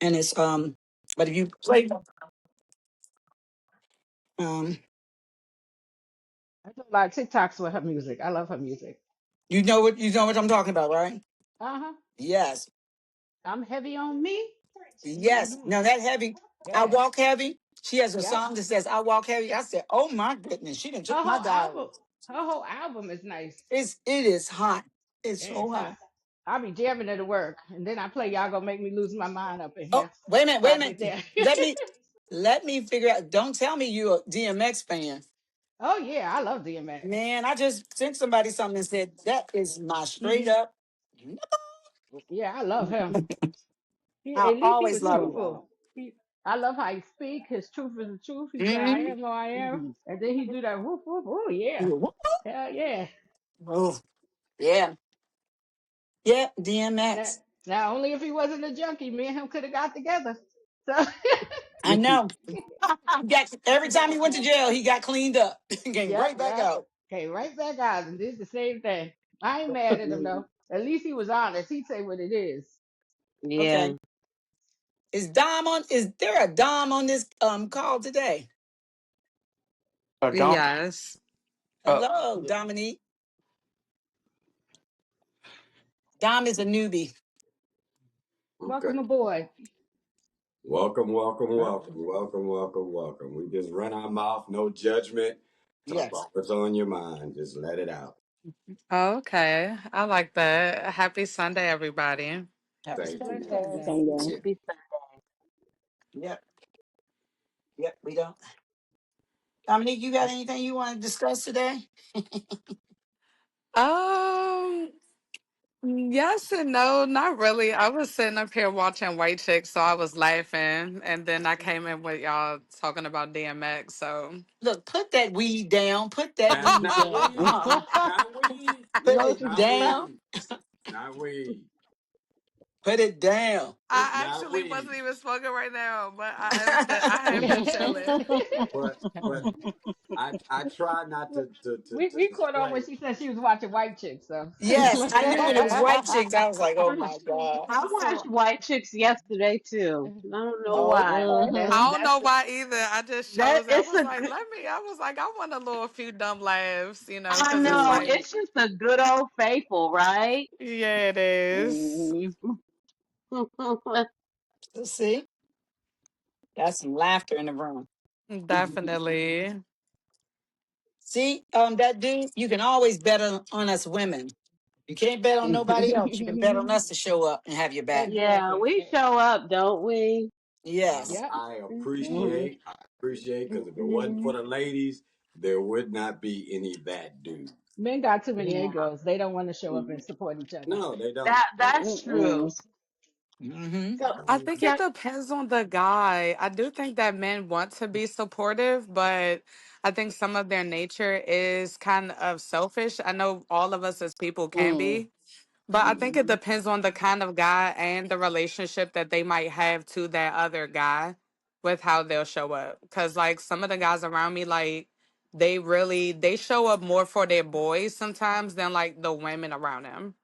and it's but if you play um I do a lot of TikToks with her music. I love her music. you know what I'm talking about, right? Uh huh. Yes. I'm heavy on me. Yes. Hmm. No, that heavy. I Yeah. walk heavy. She has a Yep. song that says I walk heavy. I said, oh my goodness, she done took Her my whole diary. album. Her whole album is nice. It is hot. It's Yeah, so it's hot. hot. I'll be jamming it at work, and then I play "Y'all Gonna Make Me Lose My Mind" up in Oh, here wait a minute, before wait a I get minute. there. Let me figure out. Don't tell me you're a DMX fan. Oh yeah, I love DMX. Man, I just sent somebody something and said that is my straight up. Yeah, I love him. I At least he always was love him. truthful. I love how he speak. His truth is the truth. He said, "I Mm-hmm. am who I am," and then he do that whoop whoop. Oh yeah, hell yeah. Oh, yeah. Yeah, Now, DMX. now only if he wasn't a junkie, me and him could have got together. So I know. Every time he went to jail, he got cleaned up. Came yep, right back yep. out. Came right back out and did the same thing. I ain't mad at him Mhm. though. At least he was honest. He'd say what it is. Yeah. Okay. Is there a Dom on this call today? Dom. Yes. Hello, Dominique. Dom is a newbie. Welcome Okay. aboard. Welcome, welcome, welcome, welcome, welcome, welcome. We just run our mouth, no judgment. Talk Yes. about what's on your mind. Just let it out. Okay. I like that. Happy Sunday, everybody. Happy Thank Bless you. Sunday. Sunday. You too. Happy Yep. Yep. We don't. Dominique, you got anything you want to discuss today? Um, yes and no, not really. I was sitting up here watching White Chicks, so I was laughing, and then I came in with y'all talking about DMX. So, Look, put that weed down. Put that Not, weed not down. weed. Not weed. Put Know what it you Not down. weed. Not weed. Put it down. I Not actually wasn't weed. even smoking right now, but I have been chilling. But I try not to we caught on when display. she said she was watching White Chicks, so Yes, I knew when it was Yeah. white chicks. I was like, oh my God. I I watched saw. White Chicks yesterday too. I don't know Oh, why. okay. I don't know why either. I just That chose it. I it's was a like, good. let me. I was like, I want a little few dumb laughs, I because it's know Mhm. like, it's just a good old faithful, right? yeah, it is. Mhm. So see, got some laughter in the room. Definitely. See, that dude, you can always bet on us women. You can't bet on nobody else. You can bet on us to show up and have your back. Yeah, exactly. we show up, don't we? Yes. Yep. I Mhm. appreciate because if it wasn't for the ladies, there would not be any that dude. Men got too many Yeah, egos. They don't want to show up and support each other. No, they don't. They that's don't. true. Mm-hmm. So I think it yeah, depends on the guy. I do think that men want to be supportive, but I think some of their nature is kind of selfish. I know all of us as people can mm, be. But I think it depends on the kind of guy and the relationship that they might have to that other guy with how they'll show up. Cause like some of the guys around me, like they show up more for their boys sometimes than like the women around them.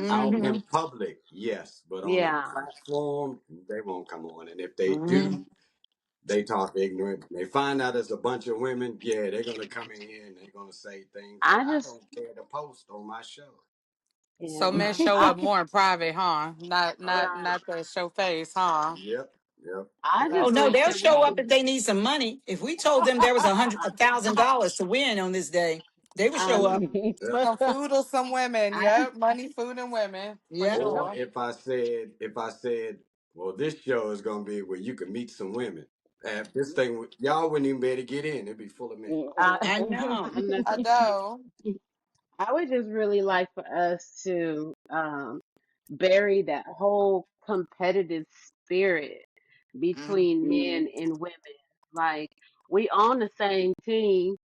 Out Mm-hmm. in public, yes, but on a yeah. platform, they won't come on. And if they Mm-hmm. do, they talk ignorant. They find out there's a bunch of women, yeah, they're gonna come in here and they're gonna say things that I I just don't care to post on my show. So yeah. men show I up more in private, huh? Not Oh, not right. not the show face, huh? yep, yep, I yep. Oh just no, wish they'll that we show up could. if they need some money. If we told them there was $100,000 to win on this day, they would show up. Yep. Some food or some women. I just Yep. Money, food, and women for Yeah. Or sure. if I said, well, this show is gonna be where you can meet some women. This thing, y'all wouldn't even be able to get in. It'd be full of men. I I, know. I know. I know. I would just really like for us to bury that whole competitive spirit Mhm. between men and women. Like we on the same team,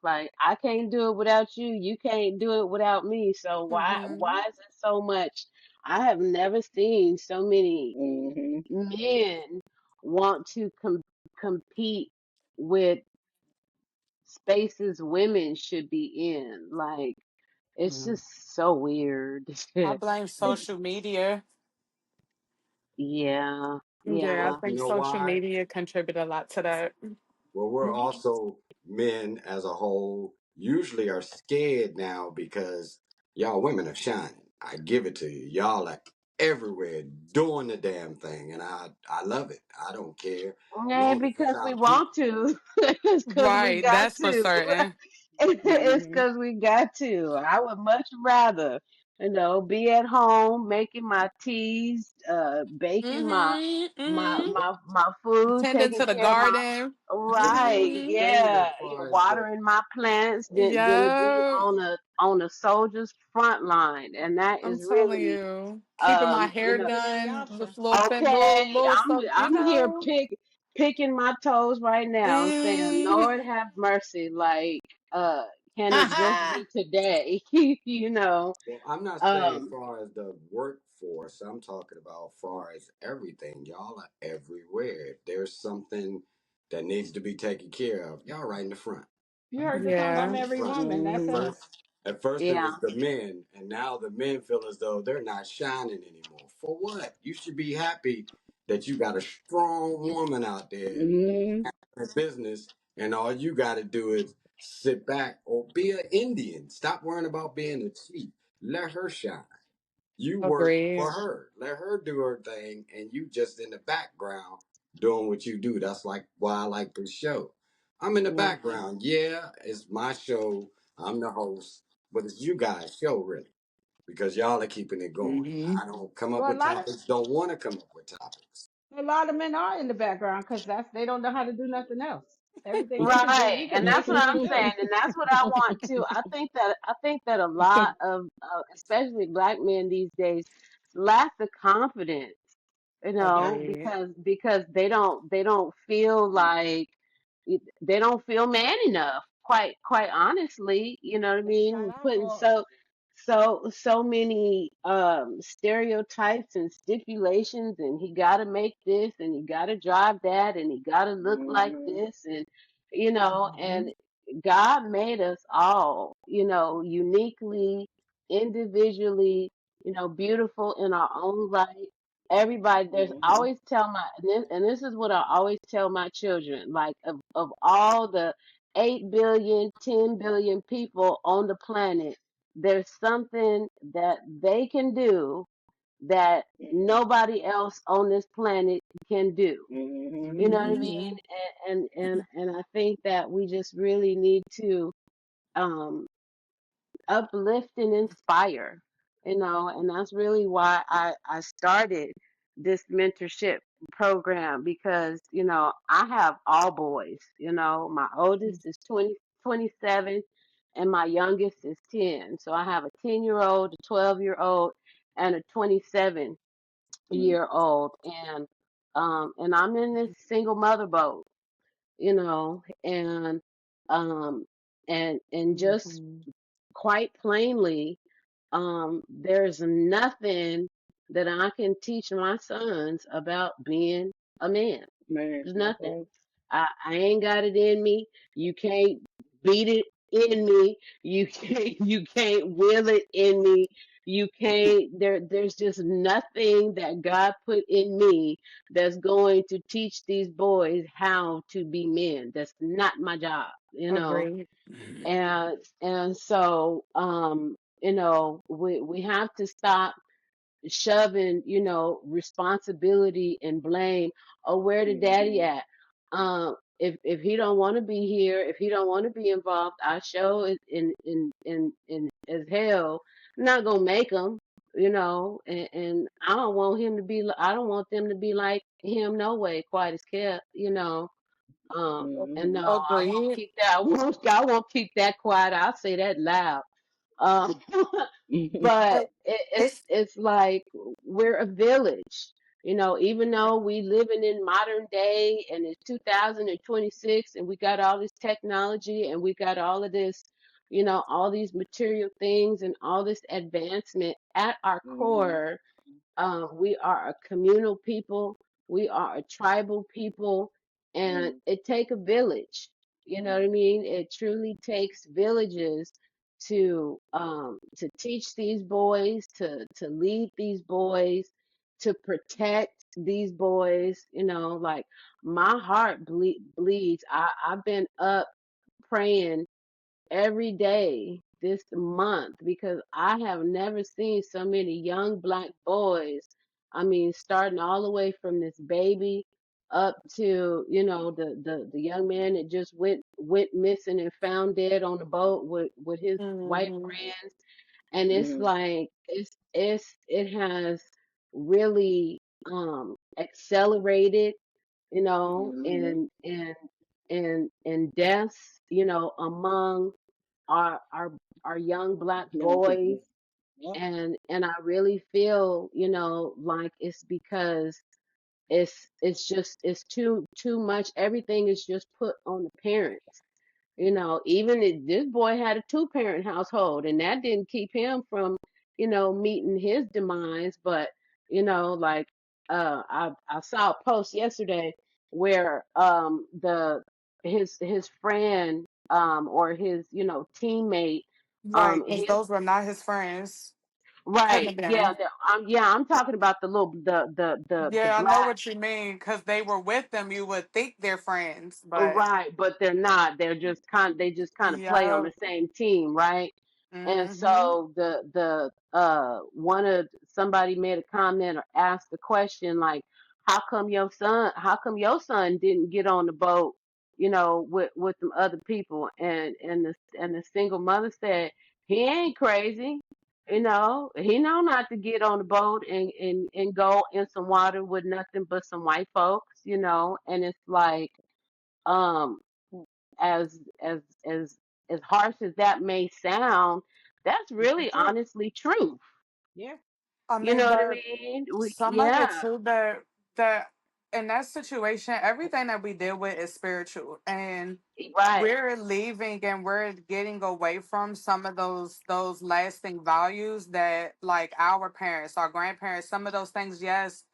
like I can't do it without you, you can't do it without me. So why Hmm. why is it so much? I have never seen so many men want to compete with spaces women should be in. Like it's Mhm. just so weird. I blame social media. Yeah, Yeah, I yeah. Well, you think know social why? media contribute a lot to that. Well, we're Mhm. also men as a whole usually are scared now because y'all women are shining. I give it to you. Y'all are everywhere doing the damn thing, and I love it. I don't care. Yeah, Long as it's because we how you. want to. It's because we Right, got that's for to. certain. It's Mm-hmm. because we got to. I would much rather, be at home making my teas, baking Mm-hmm. Mm-hmm. my food, Tending taking to the care of my garden. Well, right, here's the Mm-hmm. thing as yeah, far as the. watering my plants than to be Yeah, on a soldier's front line, and that I'm is telling really you. Keeping my um, you hair know. done, Beyonce. with little thin, Okay, little I'm stuff, I'm here picking my toes right now, saying, Mm, Lord have mercy. Like, can it just be today? You know. Well, I'm not saying as Um, far as the workforce. I'm talking about far as everything. Y'all are everywhere. If there's something that needs to be taken care of, y'all right in the front. You heard the song "I'm yeah, Every Front. Woman." That's hmm us. At first it yeah. was the men, and now the men feel as though they're not shining anymore. For what? You should be happy that you got a strong woman out there Mm-hmm. in business, and all you got to do is sit back or be an Indian. Stop worrying about being a chief. Let her shine. You work for agreed. her. Let her do her thing, and you just in the background doing what you do. That's like why I like this show. I'm in the hmm background. Yeah, it's my show. I'm the host, but it's you guys' show really because y'all are keeping it going. Mm-hmm. I don't come up Well, with topics. Don't want to come up with topics. a lot of men are in the background because they don't know how to do nothing else. Everything you can do, Right, you can and that's what basically I'm saying, do. and that's what I want to. I think that a lot of, especially black men these days, lack the confidence, Agreed. because they don't feel like they don't feel man enough. Quite honestly, you know what I They shut mean. out Putting or so many stereotypes and stipulations, and he got to make this, and he got to drive that, and he got to look like Mm-hmm. this, and Mm-hmm. and God made us all, uniquely, individually, beautiful in our own right. Everybody, there's Mm-hmm. always tell my and this is what I always tell my children, like of all the 8 billion, 10 billion people on the planet, there's something that they can do that nobody else on this planet can do. Mm-hmm. You know what I Mm-hmm. mean? And I think that we just really need to um uplift and inspire, and that's really why I started this mentorship program, because I have all boys. My oldest is 27, and my youngest is 10. So I have a 10-year-old, a 12-year-old, and a 27-year-old, and I'm in this single mother boat, and um and just Mm-hmm. quite plainly, there's nothing that I can teach my sons about being a man. Man, There's that's nothing. right. I ain't got it in me. You can't beat it in me. You can't will it in me. You can't there's just nothing that God put in me that's going to teach these boys how to be men. That's not my job. Agreed. And so we have to stop shoving responsibility and blame. Oh, where the daddy Mm-hmm. at? If he don't want to be here, if he don't want to be involved, I show it in as hell. I'm not gonna make him, and I don't want them to be like him no way, quite as kept. And no, Mm-hmm. I won't Agreed. keep that. I won't keep that quiet. I'll say that loud. Um, but It's it's like we're a village. Even though we living in modern day and it's 2026 and we got all this technology and we got all of this, all these material things and all this advancement, at our mm-hmm. core, we are a communal people. We are a tribal people, and it take a village. You know what I mean? It truly takes villages to teach these boys, to lead these boys, to protect. these boys, like my heart bleeds. I've been up praying every day this month because I have never seen so many young black boys. I mean, starting all the way from this baby up to, the young man that just went missing and found dead on the boat with his white Hmm. friends. And it's Mm-hmm. like it has really accelerated, Mm-hmm. in deaths, among our young black Young boys. people. Yep. And I really feel, like it's because it's too much. Everything is just put on the parents. Even if this boy had a two-parent household, and that didn't keep him from, meeting his demise. But, like, I saw a post yesterday where his friend, or his, teammate, Right, because his those were not his friends. Couldn't right, have yeah, been. I'm talking about the little the Yeah, I know black. what you mean. Because they were with them, you would think they're friends, but Right, but they're not. They just kind of play on yeah. the same team, right? And Hmm. so the one of somebody made a comment or asked a question like, how come your son didn't get on the boat, with some other people? And the single mother said, he ain't crazy. He know not to get on the boat and go in some water with nothing but some white folks, and it's like, um as as as as harsh as that may sound, that's It's the really truth. honestly true. Yeah. I You mean, know what I but mean? some of it Yeah, too that in that situation, everything that we deal with is spiritual, and right. we're leaving and we're getting away from some of those lasting values that like our parents, our grandparents, some of those things. Yes,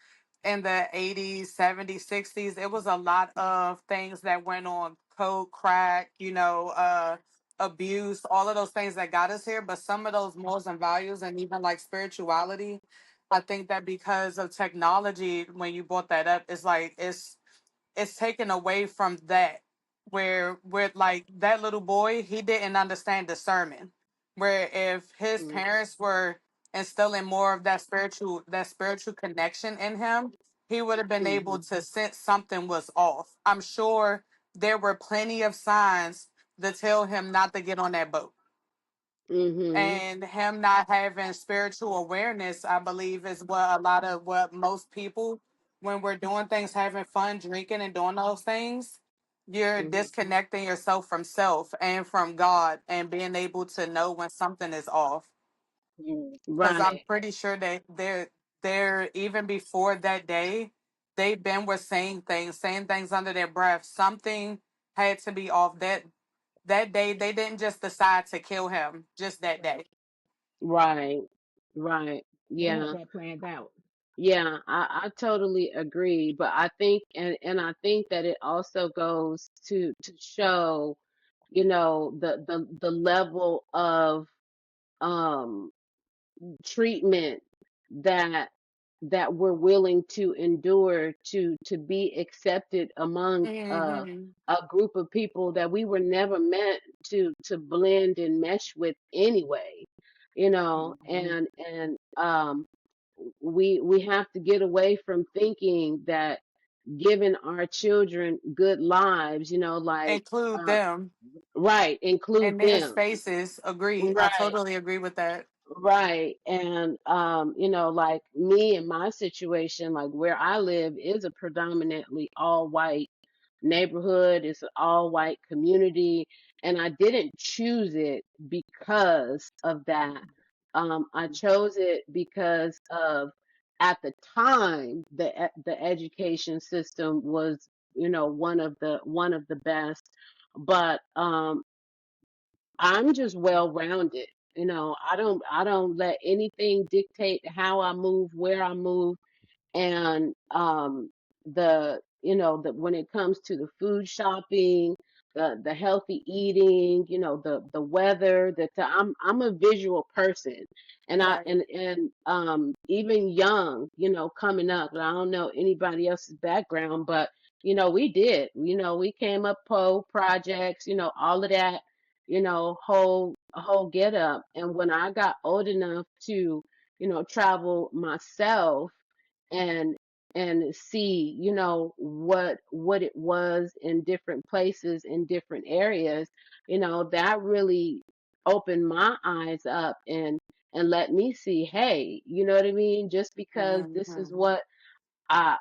in the 80s, 70s, 60s, it was a lot of things that went on: coke, crack, abuse, all of those things that got us here. But some of those morals and values, and even like spirituality, I think that because of technology, when you brought that up, it's like it's taken away from that, where like that little boy, he didn't understand the sermon, where if his Mm, parents were instilling more of that spiritual connection in him, he would have been able mhm, to sense something was off. I'm sure there were plenty of signs to tell him not to get on that boat, mhm, and him not having spiritual awareness, I believe, is what a lot of what most people, when we're doing things, having fun, drinking, and doing those things, you're mhm, disconnecting yourself from self and from God, and being able to know when something is off. Mm. Because I'm right, pretty sure that they're even before that day, they've been were saying things under their breath. Something had to be off that day. They didn't just decide to kill him just that Right. day. right, right. They had Yeah, that planned out. yeah, I totally agree. But I think, and I think that it also goes to show, the level of um treatment that we're willing to endure to be accepted among Hmm. a group of people that we were never meant to blend and mesh with anyway, Mm-hmm. and we have to get away from thinking that giving our children good lives, like, Include uh, them right, include in their them. spaces. Agree. I Right. totally agree with that. Right. And like me and my situation, like where I live is a predominantly all white neighborhood. It's an all white community. And I didn't choose it because of that. I chose it because of, at the time, the education system was, one of the best. But I'm just well rounded. I don't let anything dictate how I move, where I move, and the when it comes to the food shopping, the healthy eating, the weather, I'm a visual person, and I Right. and even young, coming up. I don't know anybody else's background, but we did, we came up projects, all of that, whole get up. And when I got old enough to, travel myself and see what it was in different places in different areas, that really opened my eyes up and let me see, hey, you know what I mean, just because this is Hmm. what I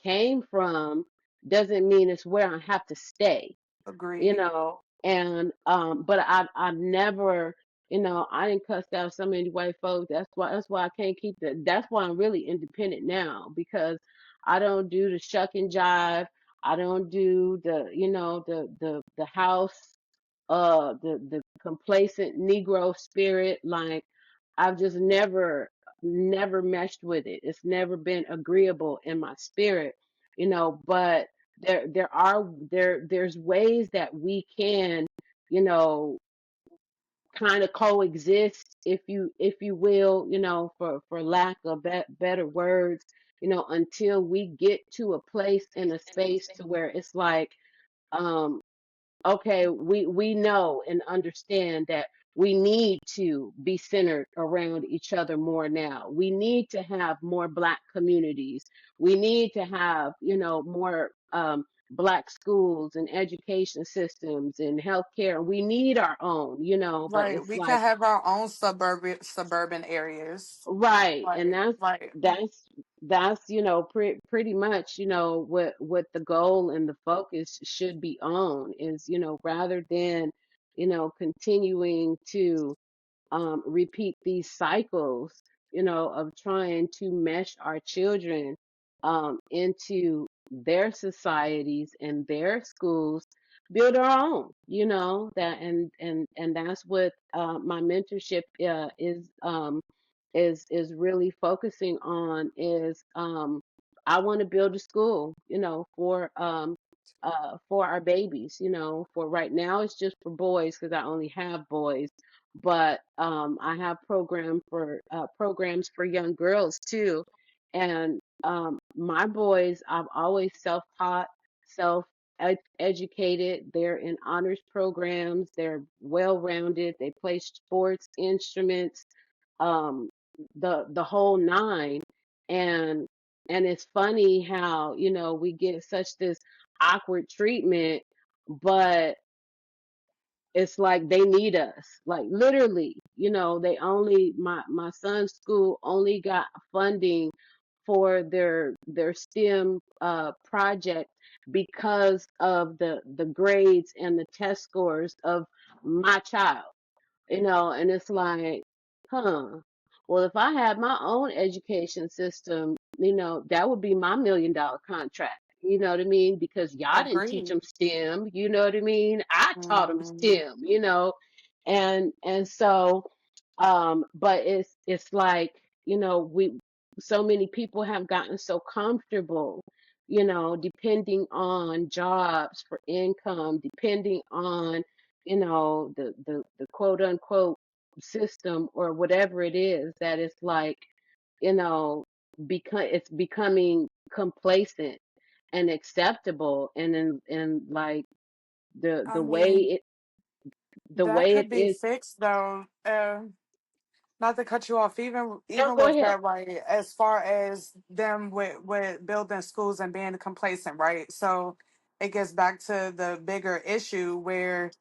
came from doesn't mean it's where I have to stay, Agreed. and but I never, I didn't cuss out so many white folks. That's why I can't keep that's why I'm really independent now, because I don't do the shuck and jive. I don't do the house, the complacent Negro spirit. Like, I've just never meshed with it. It's never been agreeable in my spirit, but there's ways that we can, you know, kind of coexist, if you will, for lack of better words, until we get to a place in a space to where it's like, um, okay, we know and understand that we need to be centered around each other more now. We need to have more Black communities. We need to have, more Black schools and education systems and healthcare. We need our own, but Right. it's We can like, have our own suburban areas. right, and Right. that's Right. that's that's pretty much, what the goal and the focus should be on, is, rather than, continuing to repeat these cycles, of trying to mesh our children into their societies and their schools, build our own, that, and that's what my mentorship is really focusing on, is I want to build a school, for our babies, for right now it's just for boys because I only have boys, but I have programs for young girls too. And my boys, I've always self-taught, self-educated. They're in honors programs. They're well-rounded. They play sports, instruments, um, the whole nine. And it's funny how, we get such this awkward treatment, but it's like they need us, like literally, they only, my son's school only got funding for their STEM project because of the grades and the test scores of my child, and it's like, huh. Well, if I had my own education system, that would be my $1 million contract. You know what I mean? Because y'all didn't teach Agreed. them STEM. You know what I mean? I taught them Hmm. STEM. And so, but it's like, we, so many people have gotten so comfortable, depending on jobs for income, depending on, the quote unquote system or whatever it is, that it's like, you know it's becoming complacent and acceptable, and like I the way mean, it the that way it could be is. fixed though. Not to cut you off, even No, even go with ahead. that, right? As far as them with building schools and being complacent, right? So it gets back to the bigger issue where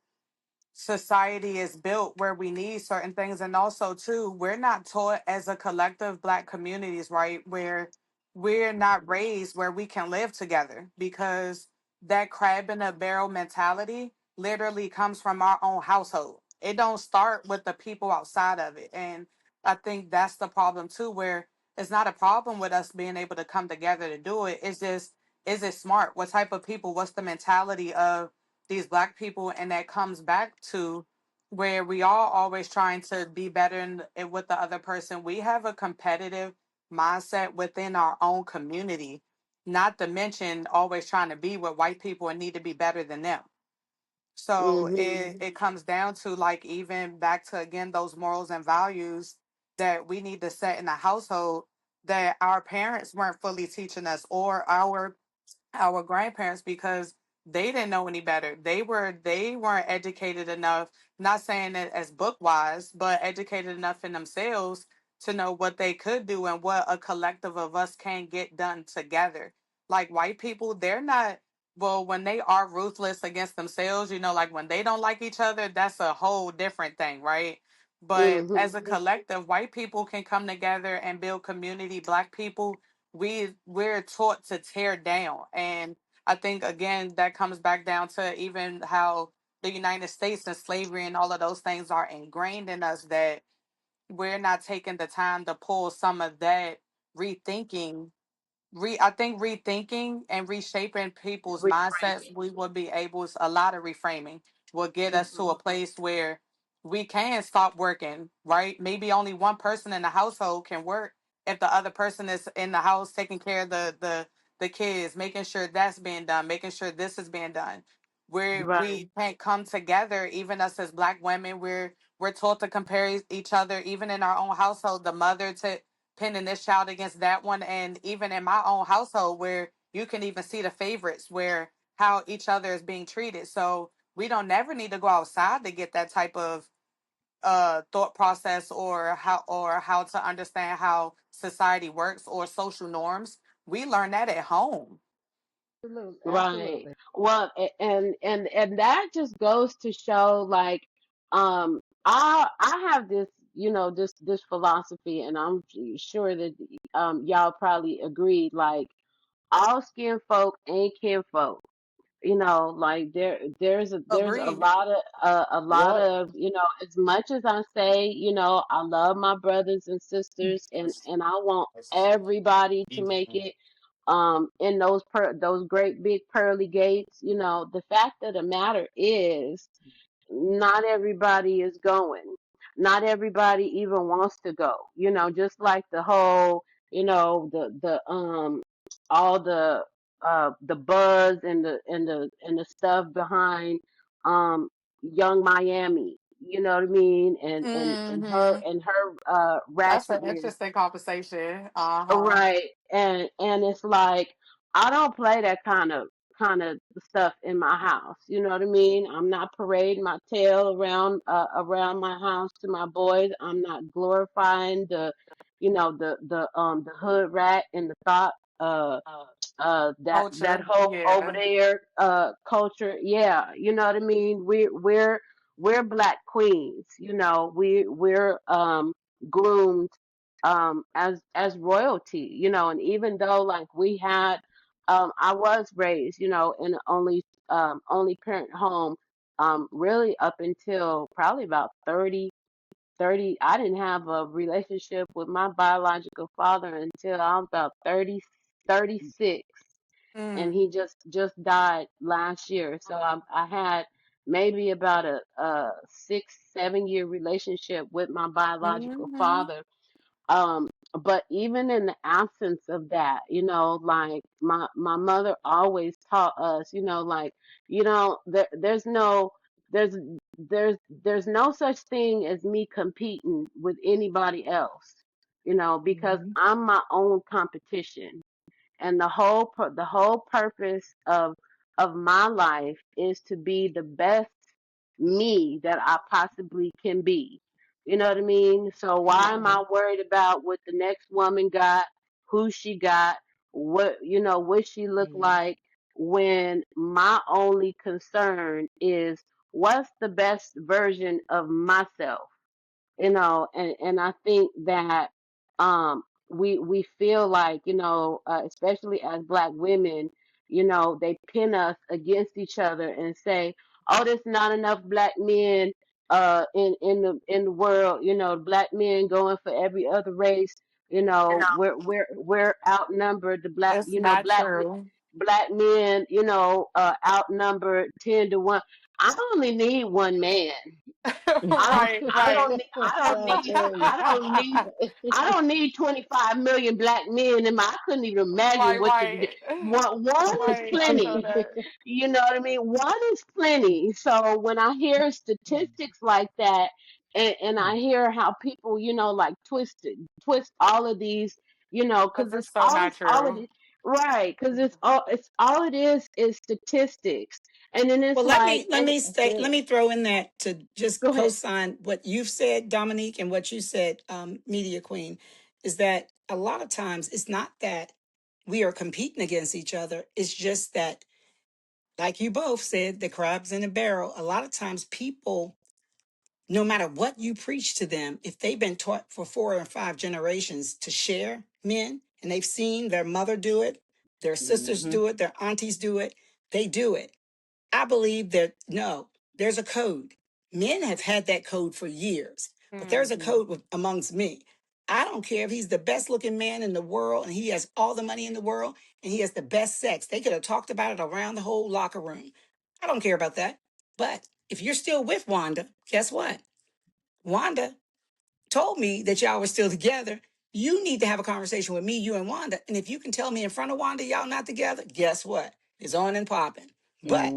society is built where we need certain things, and also too we're not taught as a collective Black communities, right, where we're not raised where we can live together, because that crab in a barrel mentality literally comes from our own household. It don't start with the people outside of it. And I think that's the problem too, where it's not a problem with us being able to come together to do it. It's just, is it smart? What type of people? What's the mentality of these Black people? And that comes back to where we are always trying to be better with the other person. We have a competitive mindset within our own community, not to mention always trying to be with white people and need to be better than them. So Mhm. it comes down to like even back to again those morals and values that we need to set in the household that our parents weren't fully teaching us, or our grandparents, because they didn't know any better. They weren't educated enough, not saying it as book wise, but educated enough in themselves to know what they could do and what a collective of us can get done together. Like white people, they're not, well, when they are ruthless against themselves, like when they don't like each other, that's a whole different thing, right? But Mhm. as a collective, white people can come together and build community. Black people, we're taught to tear down. And I think again that comes back down to even how the United States and slavery and all of those things are ingrained in us, that we're not taking the time to pull some of that rethinking I think rethinking and reshaping people's mindsets, Reframing. we will be able a lot of reframing will get us to Mhm. a place where we can stop working, right? Maybe only one person in the household can work if the other person is in the house taking care of the kids, making sure that's being done, making sure this is being done. Where Right. we can't come together, even us as black women, we're taught to compare each other, even in our own household, the mother to pinning this child against that one. And even in my own household, where you can even see the favorites, where how each other is being treated. So we don't never need to go outside to get that type of thought process, or how to understand how society works or social norms. We learn that at home. Absolutely, Right. absolutely. Well, and that just goes to show, like, I have this, this philosophy, and I'm sure that y'all probably agreed, like, all skin folk ain't kin folk. Like, there's a Agreed. lot of Yep. as much as I say, I love my brothers and sisters, and I want everybody to make it in those great big pearly gates. The fact of the matter is, not everybody is going. Not everybody even wants to go. Just like the whole, the all the buzz and the stuff behind Young Miami. You know what I mean? And her Hmm. That's an ratchetness. interesting conversation. Uh-huh. Right. And it's like, I don't play that kind of stuff in my house. You know what I mean? I'm not parading my tail around my house to my boys. I'm not glorifying the hood rat and the thought that Culture. whole over Yeah. there culture. Yeah, you know what I mean? We're black queens. We're groomed as royalty. And even though, like, we had I was raised, in an only parent home, really up until probably about 30. I didn't have a relationship with my biological father until I was about 36, and Mm. he just died last year. So I had maybe about a 6 7 year relationship with my biological Hmm. father. um but even in the absence of that, like, my mother always taught us, like, there's no there's there's no such thing as me competing with anybody else, because Hmm. I'm my own competition. And the whole purpose of my life is to be the best me that I possibly can be. You know what I mean? So why am Hmm. I worried about what the next woman got, who she got, what she look like, when my only concern is what's the best version of myself? And I think that we feel like, especially as black women, they pin us against each other and say, oh, there's not enough black men in the world. Black men going for every other race. We're outnumbered. The black It's you know not black true. black men, outnumbered 10 to 1. I only need one man. Right, I right. don't need I don't need 25 million black men in my I couldn't even imagine Right, what the right. one is Right. I feel plenty. that. You know what I mean? One is plenty. So when I hear statistics like that and I hear how people, like twist all of these, Because because it's it's so not all of true. it, right, because it's all it is statistics. And then it's Well, let like, me let and me That's say let it. me throw in that to just go ahead. co-sign what you've said, Dominique, and what you said, Media Queen, is that a lot of times it's not that we are competing against each other. It's just that, like you both said, the crabs in a barrel. A lot of times people, no matter what you preach to them, if they've been taught for 4 or 5 generations to share men and they've seen their mother do it, their sisters Mm-hmm. do it, their aunties do it, they do it. I believe that no, there's a code. Men have had that code for years, but there's a Hmm. code amongst me. I don't care if he's the best looking man in the world and he has all the money in the world and he has the best sex. They could have talked about it around the whole locker room. I don't care about that. But if you're still with Wanda, guess what? Wanda told me that y'all were still together. You need to have a conversation with me, you and Wanda. And if you can tell me in front of Wanda y'all not together, guess what? It's on and popping. But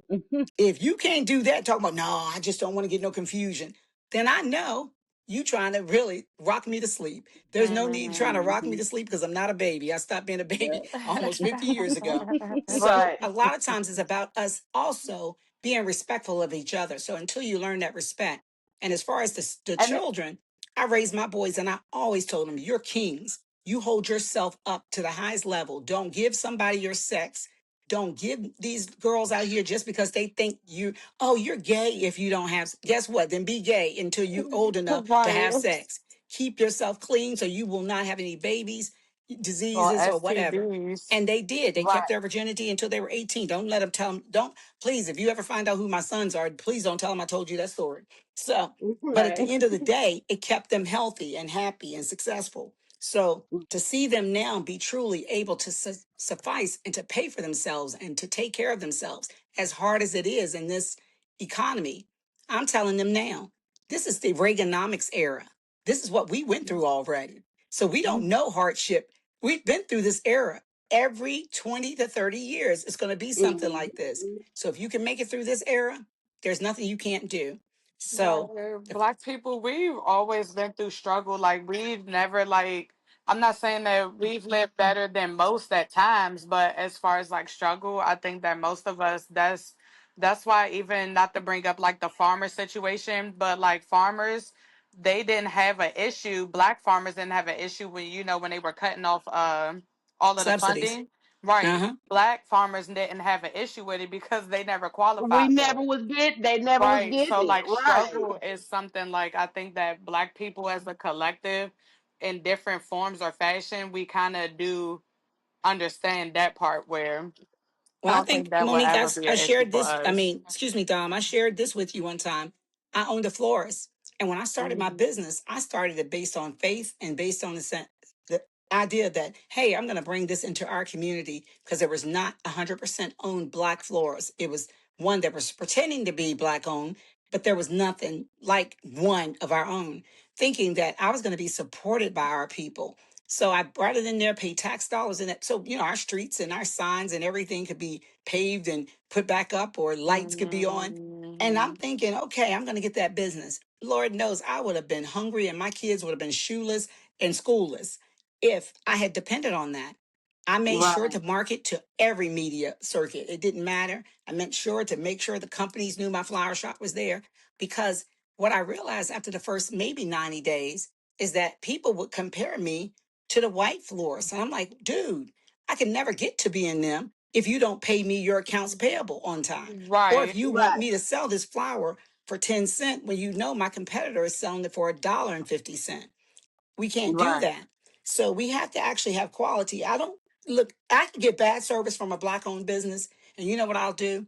Mm-hmm. if you can't do that, talk about, no, I just don't want to get no confusion, then I know you trying to really rock me to sleep. There's no need trying to rock me Mm-hmm. to sleep because I'm not a baby. I stopped being a baby Yep. almost 50 years ago. So Right. a lot of times it's about us also being respectful of each other. So until you learn that respect, and as far as the And children, I raised my boys and I always told them, you're kings. You hold yourself up to the highest level. Don't give somebody your sex. Don't give these girls out here just because they think you're gay if you don't have, guess what? Then be gay until you're old enough to have Right. sex. Keep yourself clean so you will not have any babies, Or diseases, or whatever. STDs. And they did. They kept right, their virginity until they were 18. Don't let them tell them, don't, please, if you ever find out who my sons are, please don't tell them I told you that story. So, but at right, the end of the day, it kept them healthy and happy and successful. So to see them now be truly able to suffice and to pay for themselves and to take care of themselves, as hard as it is in this economy, I'm telling them now, this is the Reaganomics era. This is what we went through already. So we don't know hardship. We've been through this era. Every 20 to 30 years, it's going to be something mhm, like this. So if you can make it through this era, there's nothing you can't do. So, Right. Black people, we've always been through struggle. Like we've never like I'm not saying that we've lived better than most at times, but as far as like struggle, I think that most of us that's why even not to bring up like the farmer situation, but like farmers, they didn't have an issue. Black farmers didn't have an issue when when they were cutting off all of the subsidies. funding. Right. Uh-huh. Black farmers didn't have an issue with it because they never we qualified for never it. was get they never was Right. getting So it like right. struggle is something like I think that black people as a collective in different forms or fashion, we kind of do understand that part where I Well, I don't think think, that will Monique, ever be I an issue shared for this. I us. mean, excuse me, Dom, I shared this with you one time. I owned a florist. And when I started my Hmm. business, I started it based on faith and based on the idea that, hey, I'm going to bring this into our community because there was not 100% owned Black florists. It was one that was pretending to be Black owned, but there was nothing like one of our own, thinking that I was going to be supported by our people. So I brought it in there, paid tax dollars in it. So, our streets and our signs and everything could be paved and put back up or lights could be on. And I'm Mhm. thinking, okay, I'm going to get that business. Lord knows I would have been hungry and my kids would have been shoeless and schoolless if I had depended on that. I made sure Right, to market to every media circuit. It didn't matter. I meant sure to make sure the companies knew my flower shop was there because what I realized after the first maybe 90 days is that people would compare me to the white florists. And I'm like, dude, I can never get to being them if you don't pay me your accounts payable on time. Or if Right. you want right, me to sell this flower for 10 cents when you know my competitor is selling it for $1.50. We can't do right, that. So we have to actually have quality. I don't look, I can get bad service from a black owned business. And you know what I'll do?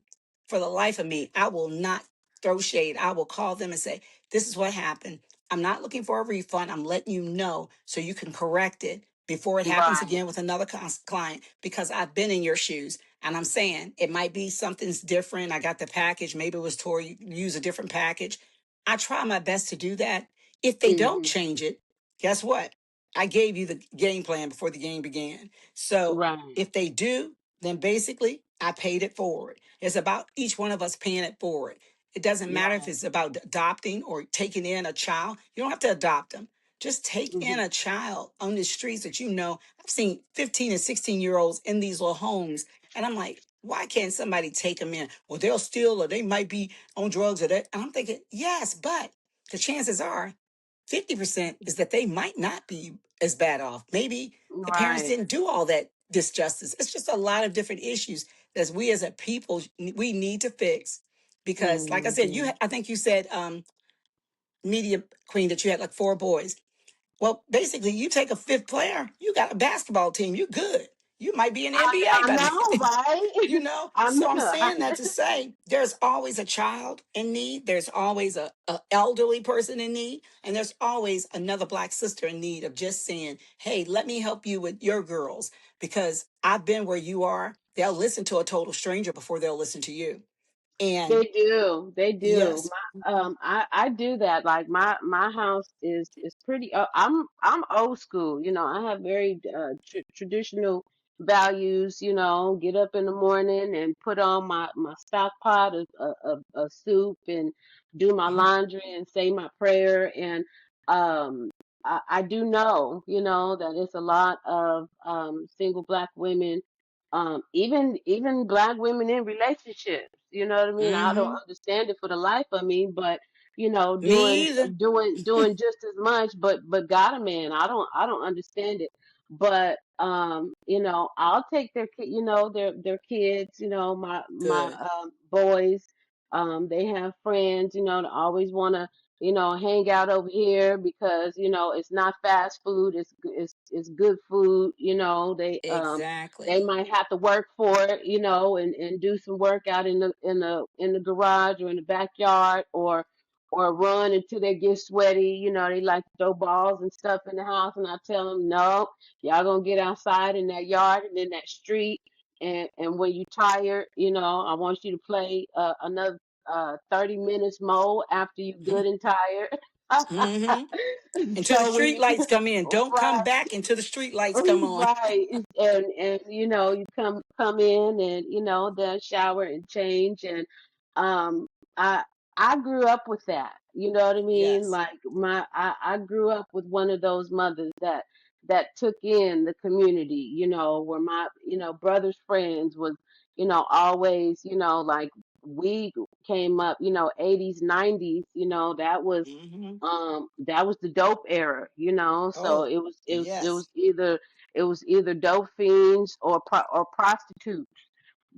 For the life of me, I will not throw shade. I will call them and say, this is what happened. I'm not looking for a refund. I'm letting you know so you can correct it before it happens right, again with another client because I've been in your shoes. And I'm saying it might be something's different. I got the package. Maybe it was Tori, use a different package. I try my best to do that. If they don't Hmm. change it, guess what? I gave you the game plan before the game began. So Right. if they do, then basically I paid it forward. It's about each one of us paying it forward. It doesn't matter if Right. it's about adopting or taking in a child. You don't have to adopt them. Just take in Hmm. a child on the streets that you know. I've seen 15 and 16-year-olds in these little homes. And I'm like, why can't somebody take them in? Well, they'll steal or they might be on drugs or that. And I'm thinking, yes, but the chances are 50% is that they might not be as bad off. Maybe the parents Right. didn't do all that disjustice. It's just a lot of different issues that we as a people, we need to fix. Because like I said, Hmm. I think you said, media queen, that you had like four boys. Well, basically, you take a fifth player, you got a basketball team, you're good. You might be in the NBA I by know, then. right? You know, I so I'm know. saying that to say there's always a child in need, there's always a elderly person in need, and there's always another black sister in need of just saying, hey, let me help you with your girls, because I've been where you are. They'll listen to a total stranger before they'll listen to you. They And do. They do. yes. I do that. Like my house is pretty. I'm old school. You know, I have very traditional values. You know, get up in the morning and put on my stock pot of soup and do my Mhm. laundry and say my prayer. And I do know, you know, that it's a lot of single black women, even black women in relationships. You know what I mean? I don't Mm-hmm. understand it for the life of me, but you know, Me either. doing just as much, but got a man. I don't understand it. But you know, I'll take their kid, you know, their kids, you know, my Good. boys. They have friends, you know, that always want to, you know, hang out over here because you know it's not fast food, it's good food. You know, they Exactly. might have to work for it, you know, and do some work out in the garage or in the backyard, or run until they get sweaty. You know, they like to throw balls and stuff in the house, and I tell them, no, y'all gonna get outside in that yard and in that street, and when you tired, you know, I want you to play another 30 minutes more after you good and tired. Mm-hmm. Until the So street lights come in. Don't come right. back until the street lights come Oh, on. right. And you know, you come in and you know, then shower and change and um I I grew up with that. You know what I mean? Yes. Like I grew up with one of those mothers that took in the community, you know, where my, you know, brother's friends was, you know, always, you know, like we came up, you know, 80s, 90s, you know, Mm-hmm. that was the dope era, you know. So Oh, it yes. was either dope fiends or prostitutes.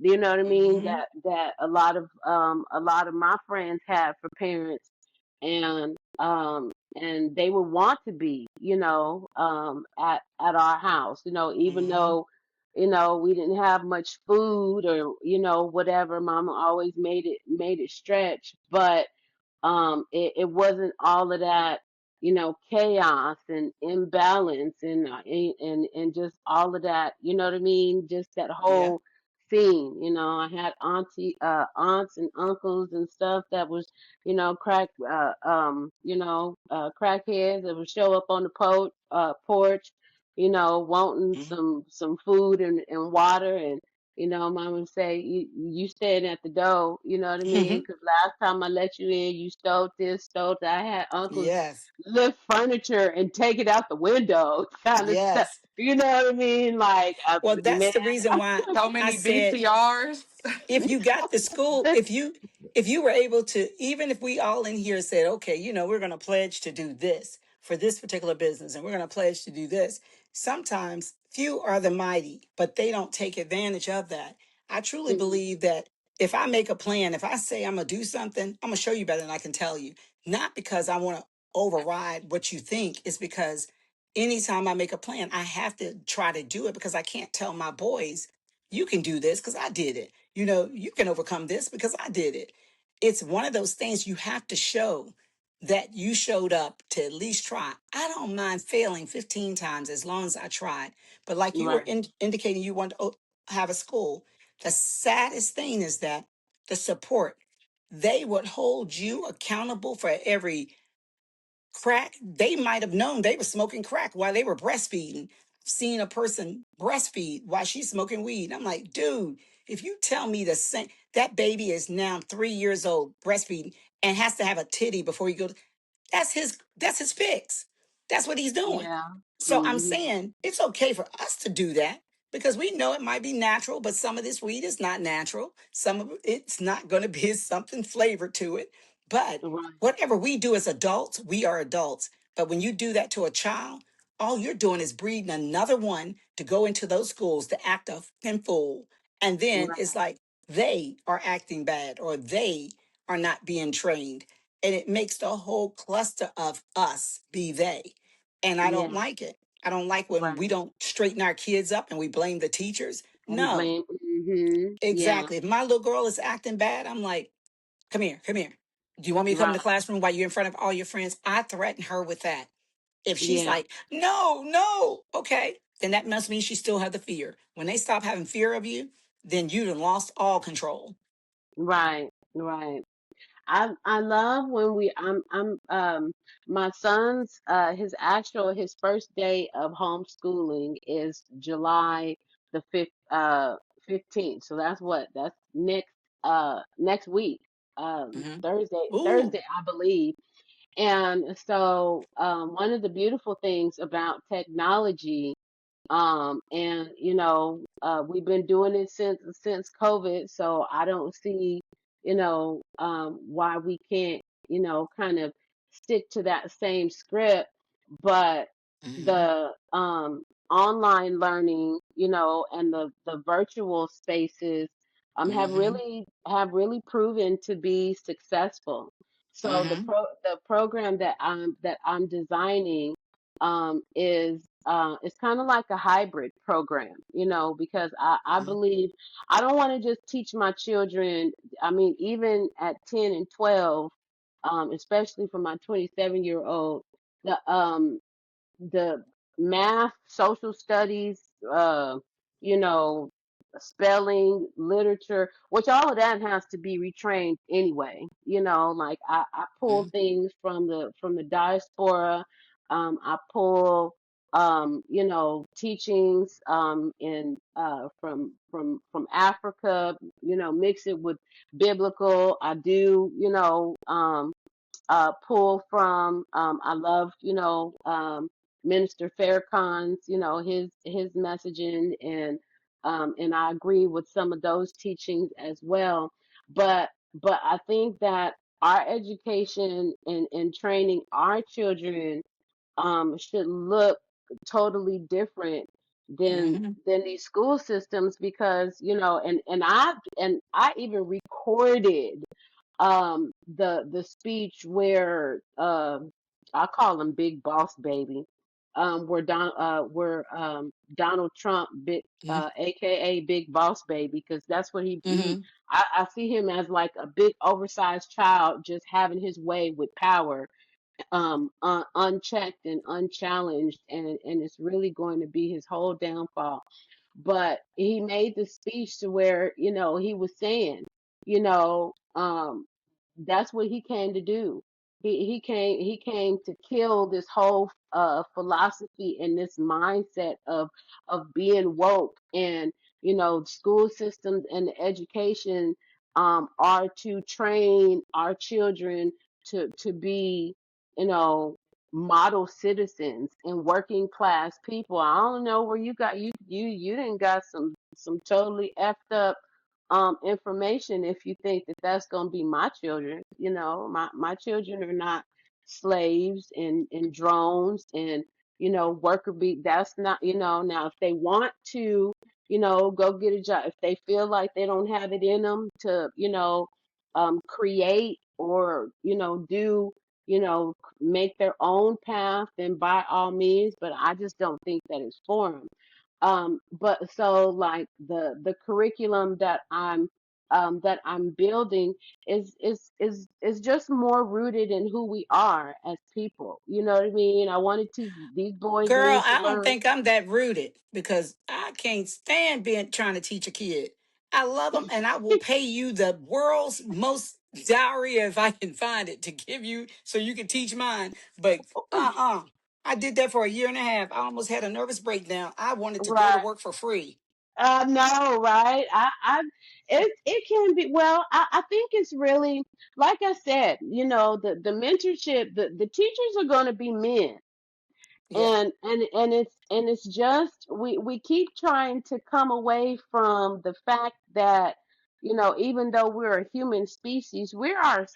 You know what I mean? Mm-hmm. That a lot of my friends had for parents, and they would want to be, you know, at our house, you know, even Mm-hmm. though, you know, we didn't have much food or, you know, whatever. Mama always made it stretch, but it wasn't all of that, you know, chaos and imbalance and just all of that, you know what I mean, just that Yeah. whole scene. You know, I had aunts and uncles and stuff that was, you know, crackheads that would show up on the porch, you know, wanting Mm-hmm. some food and water. And you know, mom would say, you staying at the door, you know what I mean? Because last time I let you in, you stole this, stole that. I had uncles Yes. lift furniture and take it out the window, kind of stuff. Yes. You know what I mean? Like, Well, that's man, the reason why So I many said, VCRs. if you got the school, if you were able to, even if we all in here said, okay, you know, we're going to pledge to do this for this particular business, and we're going to pledge to do this. Sometimes few are the mighty, but they don't take advantage of that. I truly Mhm. believe that if I make a plan, if I say I'm going to do something, I'm going to show you better than I can tell you. Not because I want to override what you think, it's because anytime I make a plan, I have to try to do it, because I can't tell my boys, you can do this because I did it. You know, you can overcome this because I did it. It's one of those things you have to show that you showed up to at least try. I don't mind failing 15 times as long as I tried. But like you were Right. indicating, you want to have a school. The saddest thing is that the support. they would hold you accountable for every crack. They might have known they were smoking crack while they were breastfeeding. Seeing a person breastfeed while she's smoking weed. I'm like, dude, if you tell me the same, that baby is now 3 years old breastfeeding and has to have a titty before he goes, that's his fix. That's what he's doing. Yeah. So I'm Hmm. saying it's okay for us to do that because we know it might be natural, but some of this weed is not natural. Some of it's not going to be something flavored to it. But Right. whatever we do as adults, we are adults. But when you do that to a child, all you're doing is breeding another one to go into those schools to act a fucking fool. And then Right. it's like they are acting bad or they are not being trained. And it makes the whole cluster of us be they. And I don't Yeah. like it. I don't like when Right. we don't straighten our kids up and we blame the teachers. We No, blame. Hmm. Yeah. exactly. If my little girl is acting bad, I'm like, come here, come here. Do you want me to come in the Right. classroom while you're in front of all your friends? I threaten her with that. If she's Yeah. like, no, no, okay, then that must mean she still has the fear. When they stop having fear of you, then you done lost all control. Right. Right. I love when I'm my son's his first day of homeschooling is July the 15th. So that's next week. Hmm. Thursday Ooh. I believe. And so one of the beautiful things about technology, and we've been doing it since COVID, so I don't see, why we can't, kind of stick to that same script. But Hmm. the online learning, and the virtual spaces Hmm. have really proven to be successful. So Hmm. the program that I'm designing is it's kind of like a hybrid program, because I believe I don't want to just teach my children. I mean, even at 10 and 12, especially for my 27-year-old, the math, social studies, you know, spelling, literature, which all of that has to be retrained anyway. Like I pull Hmm. things from the diaspora. I pull teachings in from Africa, mix it with biblical. I do, pull from. I love, Minister Farrakhan's, his messaging, and I agree with some of those teachings as well. But I think that our education and training our children should look totally different than Hmm. than these school systems, because and I even recorded the speech where I call him Big Boss Baby, where Donald Trump, big AKA Big Boss Baby, because that's what he Hmm. I see him as like a big oversized child just having his way with power, unchecked and unchallenged, and it's really going to be his whole downfall. But he made the speech to where, he was saying, you know, um, that's what he came to do. He came to kill this whole philosophy and this mindset of being woke. And school systems and the education are to train our children to be, you know model citizens and working class people. I don't know where you didn't got some totally effed up information if you think that that's going to be my children. My children are not slaves and drones and worker bee. That's not, now if they want to, go get a job, if they feel like they don't have it in them to, create or do, make their own path, then by all means. But I just don't think that it's for them. But so, like, the curriculum that I'm building is just more rooted in who we are as people. You know what I mean? I want to teach these boys Girl, need to I don't learn. think I'm that rooted because I can't stand being trying to teach a kid. I love them and I will pay you the world's most diarrhea if I can find it to give you so you can teach mine. But I did that for a year and a half. I almost had a nervous breakdown. I wanted to go to Right. work for free. No, right. It can be, well, I think it's really, like I said, the mentorship, the teachers are going to be men. Yeah. And it's just, we keep trying to come away from the fact that, even though we're a human species, we're a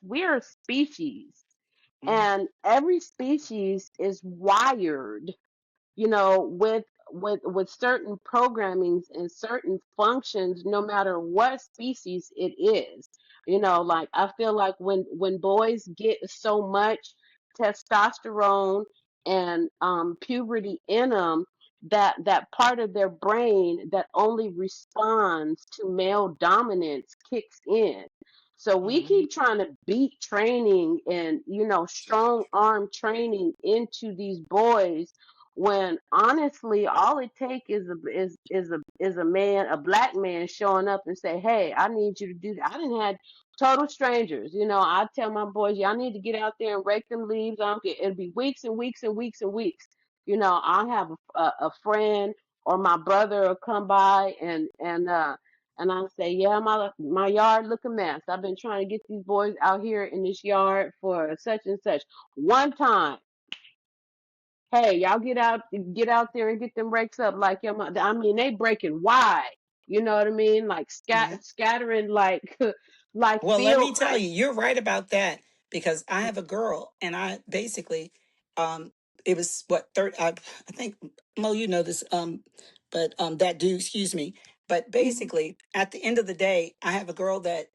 species, Mhm. and every species is wired, with certain programmings and certain functions, no matter what species it is. Like, I feel like when boys get so much testosterone and puberty in them, that part of their brain that only responds to male dominance kicks in. So we Mhm. keep trying to beat training and, strong arm training into these boys, when honestly all it takes is a black man showing up and say, "Hey, I need you to do that." I didn't have total strangers. I tell my boys, "Y'all need to get out there and rake them leaves." I don't care. It'll be weeks and weeks and weeks and weeks. I have a friend, or my brother will come by, and I say, "Yeah, my yard look a mess. I've been trying to get these boys out here in this yard for such and such." One time, "Hey, y'all get out there and get them rakes up like your mother." I mean, they breaking wide. You know what I mean? Like Yeah. scattering like like Well, let field me tell mice. you, you're right about that because I have a girl, and I basically, um, it was what third. I think Mo, you know this, but that dude, excuse me. But Hmm. basically, at the end of the day, I have a girl that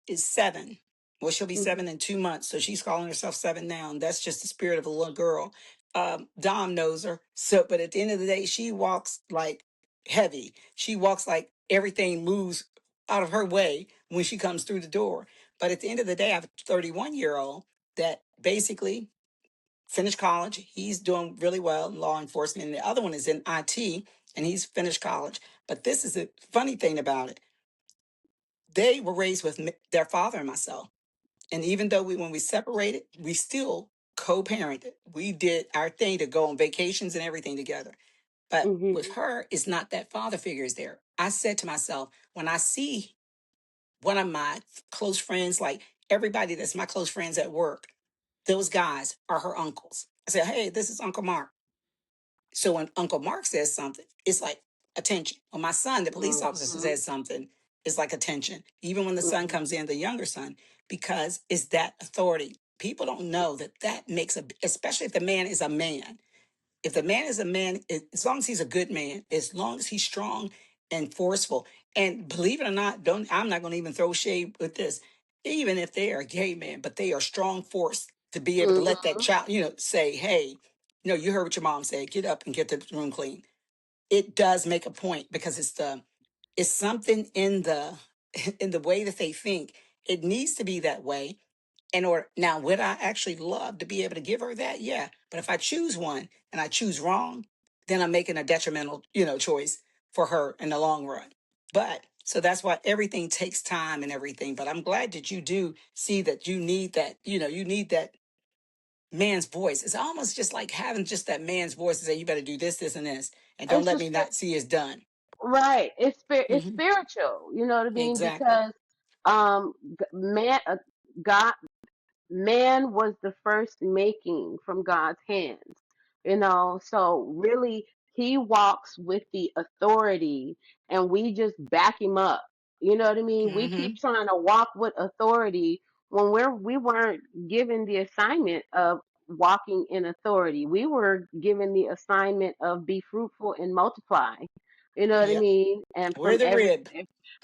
is 7. Well, she'll be Hmm. 7 in 2 months, so she's calling herself 7 now, and that's just the spirit of a little girl. Dom knows her, so but at the end of the day, she walks like heavy. She walks like everything moves out of her way when she comes through the door. But at the end of the day, I have a 31-year-old that basically finished college. He's doing really well in law enforcement. And the other one is in IT and he's finished college. But this is the funny thing about it. They were raised with their father and myself. And even though when we separated, we still co-parented. We did our thing to go on vacations and everything together. But with Hmm. her, it's not that father figure is there. I said to myself, when I see one of my close friends, like everybody that's my close friends at work, those guys are her uncles. I said, hey, this is Uncle Mark. So when Uncle Mark says something, it's like attention. When my son, the police officer, Hmm. says something, it's like attention. Even when the son Hmm. comes in, the younger son, because it's that authority. People don't know that that makes a, especially if the man is a man, if the man is a man, as long as he's a good man, as long as he's strong and forceful, and believe it or not, don't I'm not going to even throw shade with this. Even if they are a gay man, but they are strong force to be able to let that Hmm. child, say, "Hey, you heard what your mom said. Get up and get the room clean." It does make a point because it's something in the in the way that they think. It needs to be that way in order. Now, would I actually love to be able to give her that? Yeah. But if I choose one and I choose wrong, then I'm making a detrimental, choice for her in the long run. But so that's why everything takes time and everything. But I'm glad that you do see that you need that, you need that man's voice. It's almost just like having just that man's voice to say, you better do this, this, and this. And don't It's let a me not see it's done. right. It's Hmm. spiritual. You know what I mean? Exactly. Because man, God. Man was the first making from God's hands, so really he walks with the authority, and we just back him up. You know what I mean? We Hmm. keep trying to walk with authority when we weren't given the assignment of walking in authority. We were given the assignment of be fruitful and multiply. You know what I Yep. mean? And We're the rib.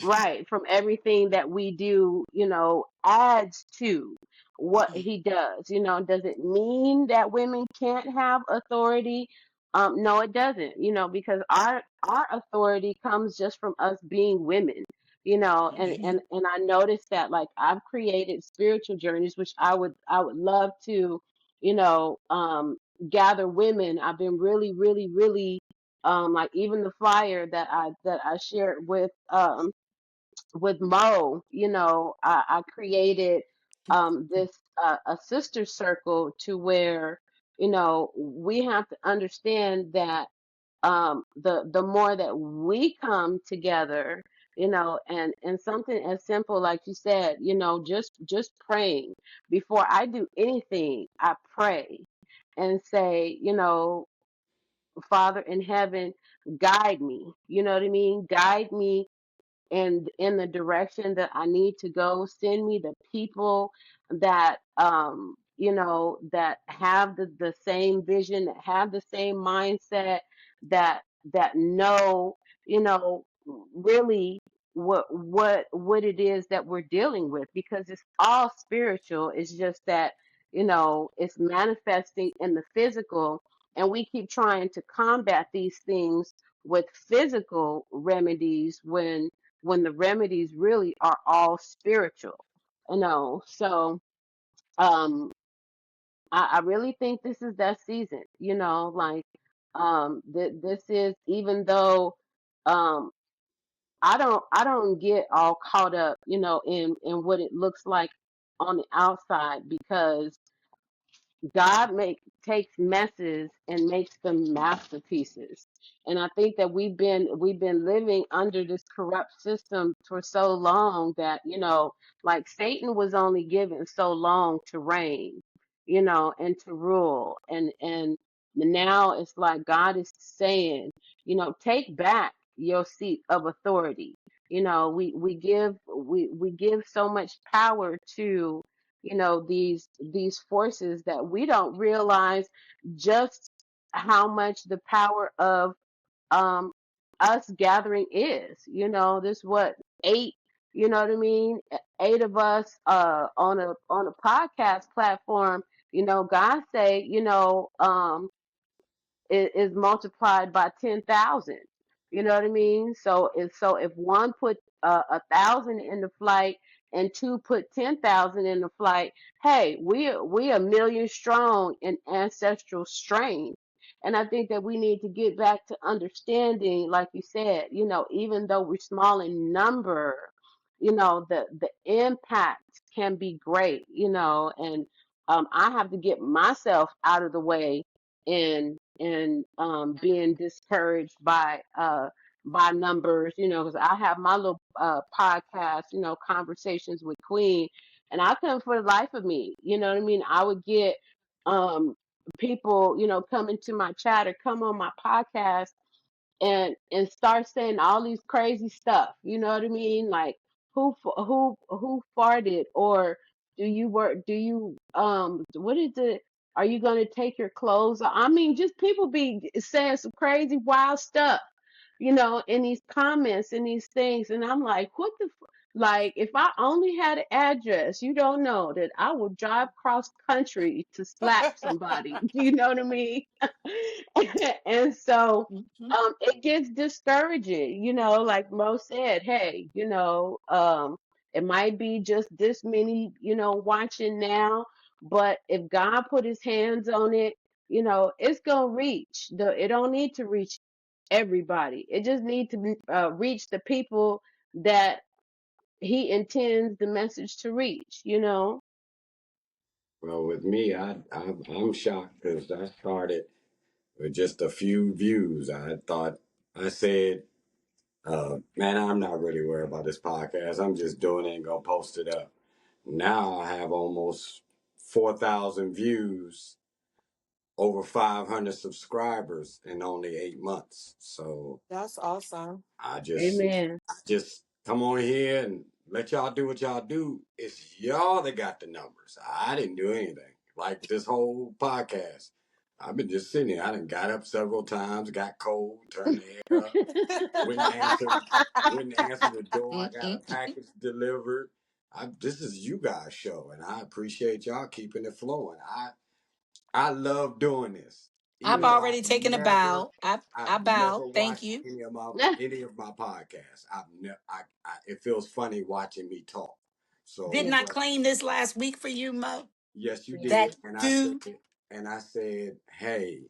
right, from everything that we do, adds to what he does. Does it mean that women can't have authority? No, it doesn't. Because our authority comes just from us being women. And Hmm. and and I noticed that, like, I've created spiritual journeys, which I would love to, you know, um, gather women. I've been really, really, really, like, even the flyer that I shared with Mo, I created this a sister circle to where, we have to understand that the more that we come together, and something as simple like you said, just praying. Before I do anything, I pray and say, Father in heaven, guide me. You know what I mean? Guide me and in the direction that I need to go. Send me the people that that have the same vision, that have the same mindset, that know, really what it is that we're dealing with, because it's all spiritual. It's just that, it's manifesting in the physical, and we keep trying to combat these things with physical remedies when the remedies really are all spiritual. So um I really think this is that season, like this is, even though um I don't get all caught up, in what it looks like on the outside, because God takes messes and makes them masterpieces. And I think that we've been living under this corrupt system for so long that, like Satan was only given so long to reign, and to rule. And now it's like God is saying, take back your seat of authority. We give so much power to, these forces, that we don't realize just how much the power of um us gathering is. This what, eight, you know what I mean, eight of us on a podcast platform. God say, is multiplied by 10,000. You know what I mean? So if one put 1,000 in the flight and two put 10,000 in the flight, hey, we a million strong in ancestral strength. And I think that we need to get back to understanding, like you said, even though we're small in number, the impact can be great, and I have to get myself out of the way and being discouraged by numbers, because I have my little podcast, conversations with Queen, and I couldn't for the life of me, you know what I mean. I would get um people, come into my chat or come on my podcast and start saying all these crazy stuff. You know what I mean? Like who farted, or do you work? Do you what is it? Are you gonna take your clothes off? I mean, just people be saying some crazy wild stuff, in these comments and these things, and I'm like, what the. Like, if I only had an address, you don't know that I would drive cross country to slap somebody. You know what I mean? And so Mhm. it gets discouraging, like Mo said, hey, it might be just this many, watching now, but if God put his hands on it, it's gonna reach it don't need to reach everybody. It just needs to reach the people that he intends the message to reach. Well, with me, I'm shocked because I started with just a few views. I said, man, I'm not really worried about this podcast. I'm just doing it and gonna post it up. Now I have almost 4,000 views, over 500 subscribers in only 8 months. So That's awesome. I just, Amen. I just come on here and let y'all do what y'all do. It's y'all that got the numbers. I didn't do anything. Like this whole podcast, I've been just sitting here. I done got up several times, got cold, turned the air up, wouldn't answer, wouldn't answer the door. I got a Mm-mm. package delivered. This is you guys' show, and I appreciate y'all keeping it flowing. I love doing this, I've even though already taken a bow. I I've bow. never Thank watched you. any of my podcasts. It feels funny watching me talk. Didn't So, Yeah, I but claim this last week for you, Mo? yes, you yeah, did, That do. and I said, hey,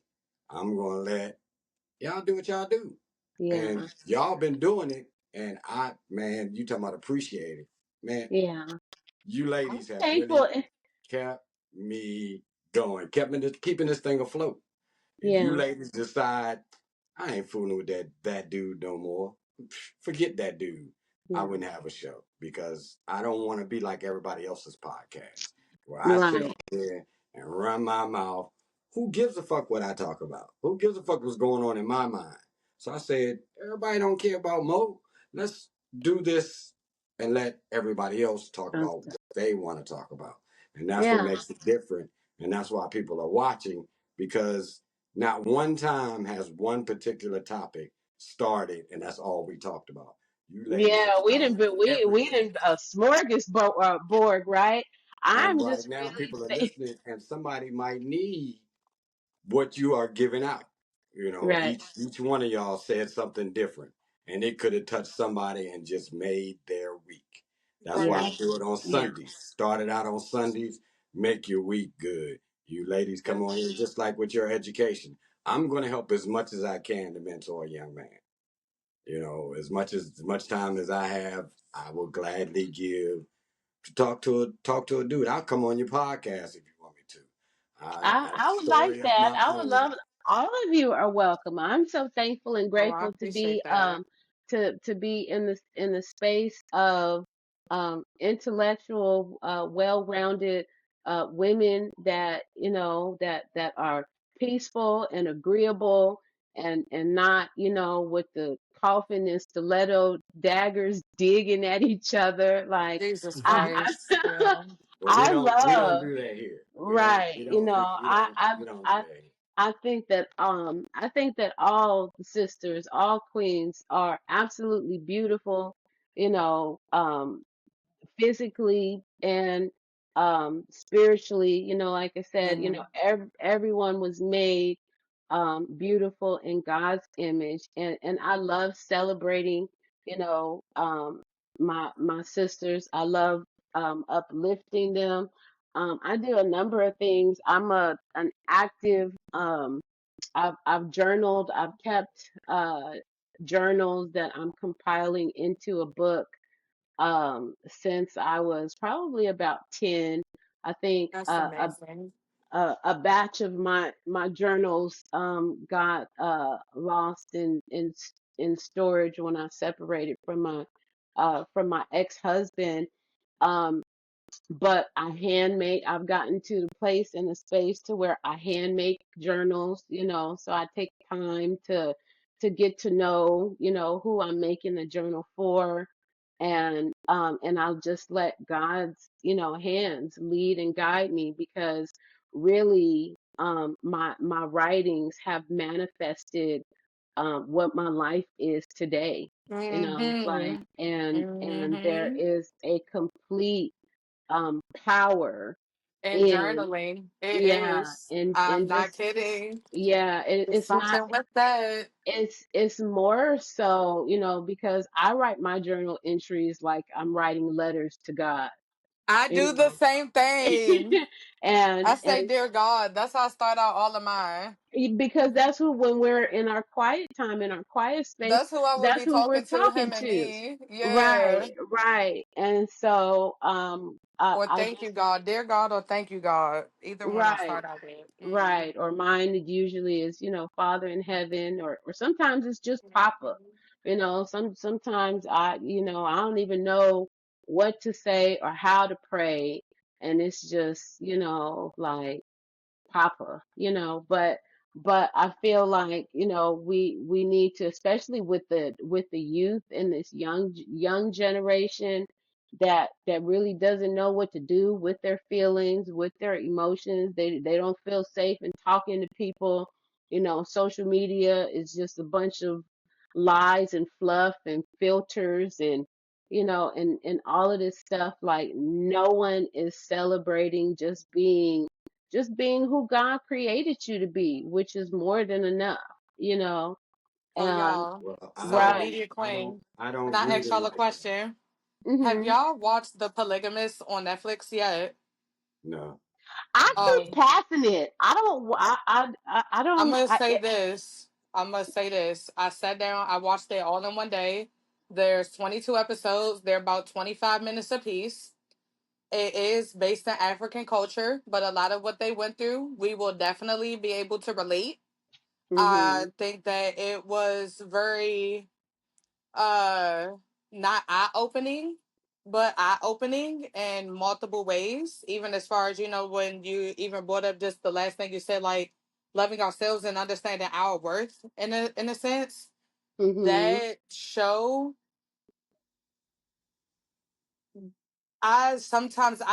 I'm gonna let y'all do what y'all do, yeah. and y'all been doing it, And man, you talking about appreciating, man. Yeah. You I'm ladies have thankful. really kept me going, keeping this thing afloat. If you Yeah. ladies decide I ain't fooling with that dude no more, forget that dude. I Yeah. wouldn't have a show because I don't want to be like everybody else's podcast where I sit Right. up there and run my mouth. Who gives a fuck what I talk about? Who gives a fuck what's going on in my mind? So I said, everybody don't care about Mo. Let's do this and let everybody else talk about what they want to talk about. And that's what Yeah. makes it different. And that's why people are watching because not one time has one particular topic started and that's all we talked about. You ladies Yeah, have we didn't, started but we everything. didn't a smorgasbord, board, right? And I'm right just now really people are thank. listening and somebody might need what you are giving out. You know, Right. each one of y'all said something different, and it could have touched somebody and just made their week. That's why Yeah. I Right. do it on Yeah. Sundays. Started out on Sundays, make your week good. You ladies come on here just like with your education. I'm going to help as much as I can to mentor a young man. You know, as much time as I have, I will gladly give to talk to a dude. I'll come on your podcast if you want me to. I have I a would like story of that. my I would own. love all of you are welcome. I'm so thankful and Oh, I grateful to be appreciate that. to be in the space of intellectual well-rounded women that that are peaceful and agreeable and not with the coffin and stiletto daggers digging at each other like Jesus I Christ. Yeah. But I we don't love do that here. right. We don't do I that here. I think that all the sisters, all queens are absolutely beautiful, you know, physically and spiritually, like I said, Mm-hmm. everyone was made beautiful in God's image and I love celebrating, my sisters. I love uplifting them. I do a number of things. I'm a an active I've journaled, I've kept journals that I'm compiling into a book since I was probably about 10. I think That's amazing. a batch of my journals got lost in storage when I separated from my ex-husband. Um, but I've gotten to the place in the space to where I hand make journals, so I take time to get to know, who I'm making the journal for, and I'll just let God's, hands lead and guide me because really my writings have manifested what my life is today, like Mm-hmm. and there Mm-hmm. is a complete power And in journaling. It yeah is. I'm and not just kidding. yeah There's it's not something with that. it's more so because I write my journal entries like I'm writing letters to God, I you do the know same thing. I say, and dear God, that's how I start out all of mine. because that's who when we're in our quiet time in our quiet space, That's who I would that's be who we're talking to, talking him and to. me. Yeah. Right, and so Or I thank you, just God. Dear God or thank you, God. Either one I right. start out with. Mm. Right. Or mine usually is, Father in heaven, or sometimes it's just Papa. Sometimes I don't even know what to say or how to pray. And it's just, like Papa, but I feel like, we need to, especially with the youth in this young generation that really doesn't know what to do with their feelings, with their emotions. They don't feel safe in talking to people. Social media is just a bunch of lies and fluff and filters and all of this stuff. Like no one is celebrating just being who God created you to be, which is more than enough, you know. So Um, y'all, Well, social right. media queen. I And don't I read ask it y'all a like that. question. Have hmm y'all watched The Polygamist on Netflix yet? No. I keep Um, passing it. I don't. I I'm don't. gonna say this. I'm gonna say this. I sat down, I watched it all in one day. There's 22 episodes. They're about 25 minutes apiece. It is based in African culture, but a lot of what they went through, we will definitely be able to relate. I Mhm. think that it was very uh not eye opening, but eye opening in multiple ways. Even as far as, when you even brought up just the last thing you said, like loving ourselves and understanding our worth in a sense. Mhm. That show, I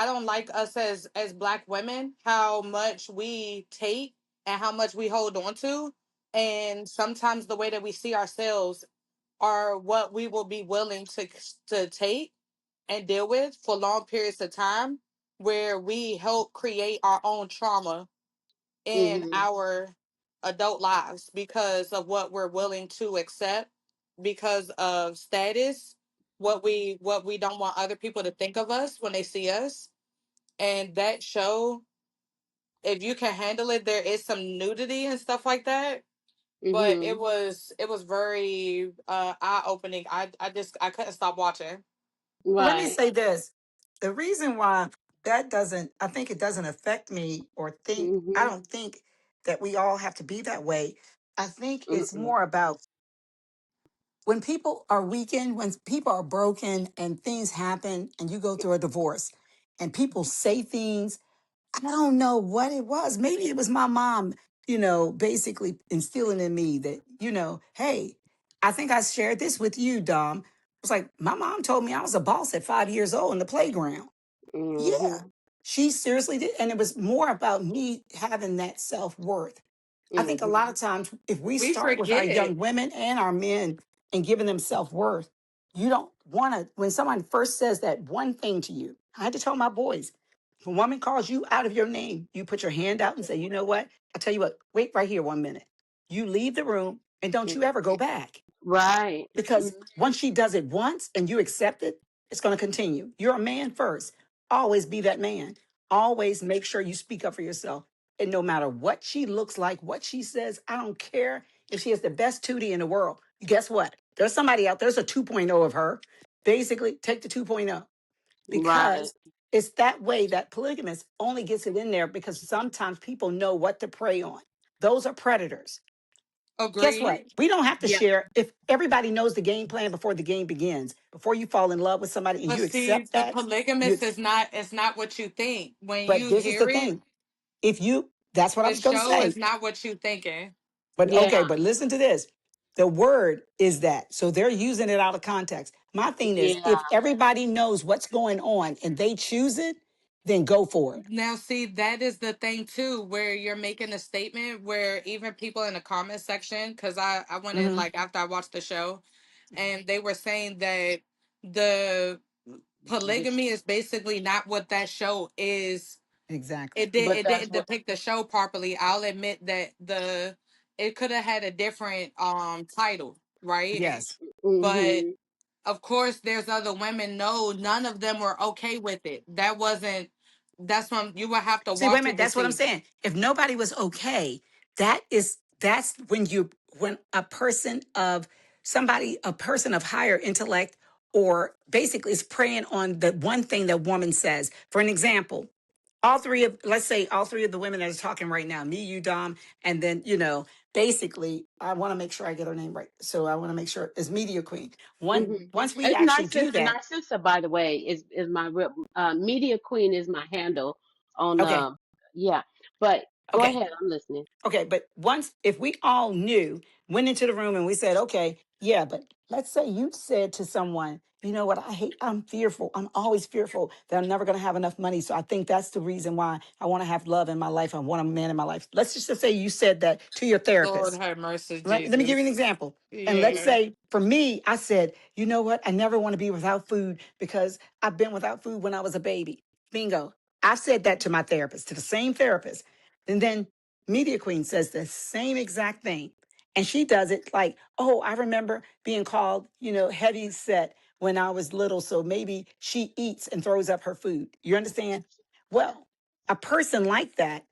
don't like us as black women, how much we take and how much we hold on to. And sometimes the way that we see ourselves are what we will be willing to take and deal with for long periods of time, where we help create our own trauma in Mhm. our adult lives because of what we're willing to accept, because of status, what we don't want other people to think of us when they see us. And that show, if you can handle it, there is some nudity and stuff like that, but it Mhm. was it was very eye opening. I couldn't stop watching. Let me Right. say this. The reason why I think it doesn't affect me I Mhm. don't think that we all have to be that way. I think it's Mm-mm. more about when people are weakened, when people are broken and things happen and you go through a divorce and people say things, I don't know what it was. Maybe it was my mom, basically instilling in me that, hey, I think I shared this with you, Dom. It's like my mom told me I was a boss at 5 years old in the playground. Yeah, Mhm. she seriously did. And it was more about me having that self worth. I think a lot Mhm. of times, if we We start with our forget. young women and our men and giving them self worth, you don't want to, when someone first says that one thing to you, I had to tell my boys, if a woman calls you out of your name, you put your hand out and say, you know what? I tell you what, wait right here 1 minute. You leave the room and don't you ever go back. Right. Because Mhm. once she does it once and you accept it, it's going to continue. You're a man first. Always be that man. Always make sure you speak up for yourself. And no matter what she looks like, what she says, I don't care if she has the best tootie in the world. Guess what? There's somebody out there's a 2.0 of her. Basically, take the 2.0 Right. because it's that way that polygamous only gets it in there because sometimes people know what to prey on. Those are predators. Guess what? Agreed. We don't have to Yeah. share if everybody knows the game plan before the game begins. Before you fall in love with somebody and But you see, accept the that, you polygamist is not what you think. When but you this is the hear it, thing. If you That's what I the was going to show say. is not what you thinking. But okay, Yeah. but listen to this. The word is that. So they're using it out of context. My thing is Yeah. if everybody knows what's going on and they choose it, then go for it. Now, see, that is the thing too, where you're making a statement where even people in the comment section, because I went in Hmm. like after I watched the show, and they were saying that the polygamy is basically not what that show is. Exactly. It But that's didn't what. depict the show properly. I'll admit that the it could have had a different title, right? Yes. But Mhm. of course there's other women. No, none of them were okay with it. That wasn't That's when you would have to See, wait a watch it minute. to That's what I'm see. saying. If nobody was okay, that's when a person of a person of higher intellect, or basically is preying on the one thing that woman says. For an example, let's say all three of the women that are talking right now, me, you, Dom, and then, basically, I want to make sure I get her name right. So I want to make sure it's Media Queen. Mhm. Once we It's actually do Narcissa. that, Narcissa, by the way, is my real media queen is my handle on okay, yeah. But go okay. ahead, I'm listening. Okay, but if we all went into the room and we said, okay, yeah, but let's say you said to someone, you know what, I'm fearful. I'm always fearful that I'm never going to have enough money. So I think that's the reason why I want to have love in my life. I want a man in my life. Let's just say you said that to your Lord therapist. have mercy, Let me give you an Jesus. example. And let's Yeah. say for me, I said, you know what? I never want to be without food because I've been without food when I was a baby. Bingo. I said that to my therapist, to the same therapist. And then Media Queen says the same exact thing. And she does it like, oh, I remember being called, heavy set when I was little. So maybe she eats and throws up her food. You understand? Well, a person like that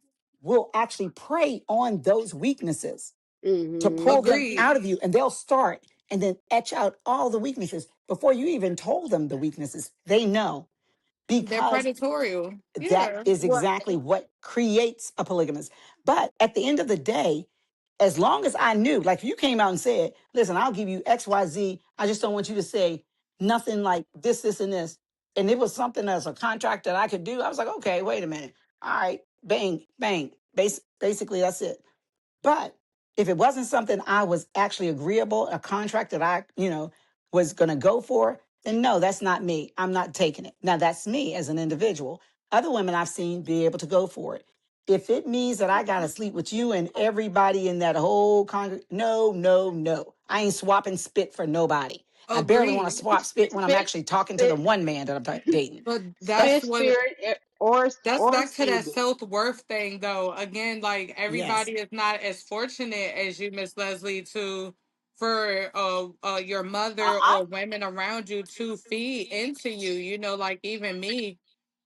will actually prey on those weaknesses to Mhm. pull them Agreed. out of you, and they'll start. and then etch out all the weaknesses before you even told them the weaknesses. They know They're because predatorial. that Yeah. is Well, exactly what creates a polygamist. But at the end of the day, as long as I knew, like if you came out and said, listen, I'll give you XYZ, I just don't want you to say nothing like this, and this. And it was something as a contract that I could do. I was like, okay, wait a minute. All right, bang, bang. Basically, that's it. But if it wasn't something I was actually agreeable, a contract that I, was going to go for, then no, that's not me. I'm not taking it. Now that's me as an individual. Other women I've seen be able to go for it. If it means that I got to sleep with you and everybody in that whole no, no, no. I ain't swapping spit for nobody. I barely want to Agreed. swap spit when I'm spit, actually talking to the spit, one man that I'm dating. But But that's spit what spirit, or that's or back to that semen. self-worth thing though. Again, like yes, everybody is not as fortunate as you, Miss Leslie, to for your mother I, or women around you to feed into you. You know, like even me,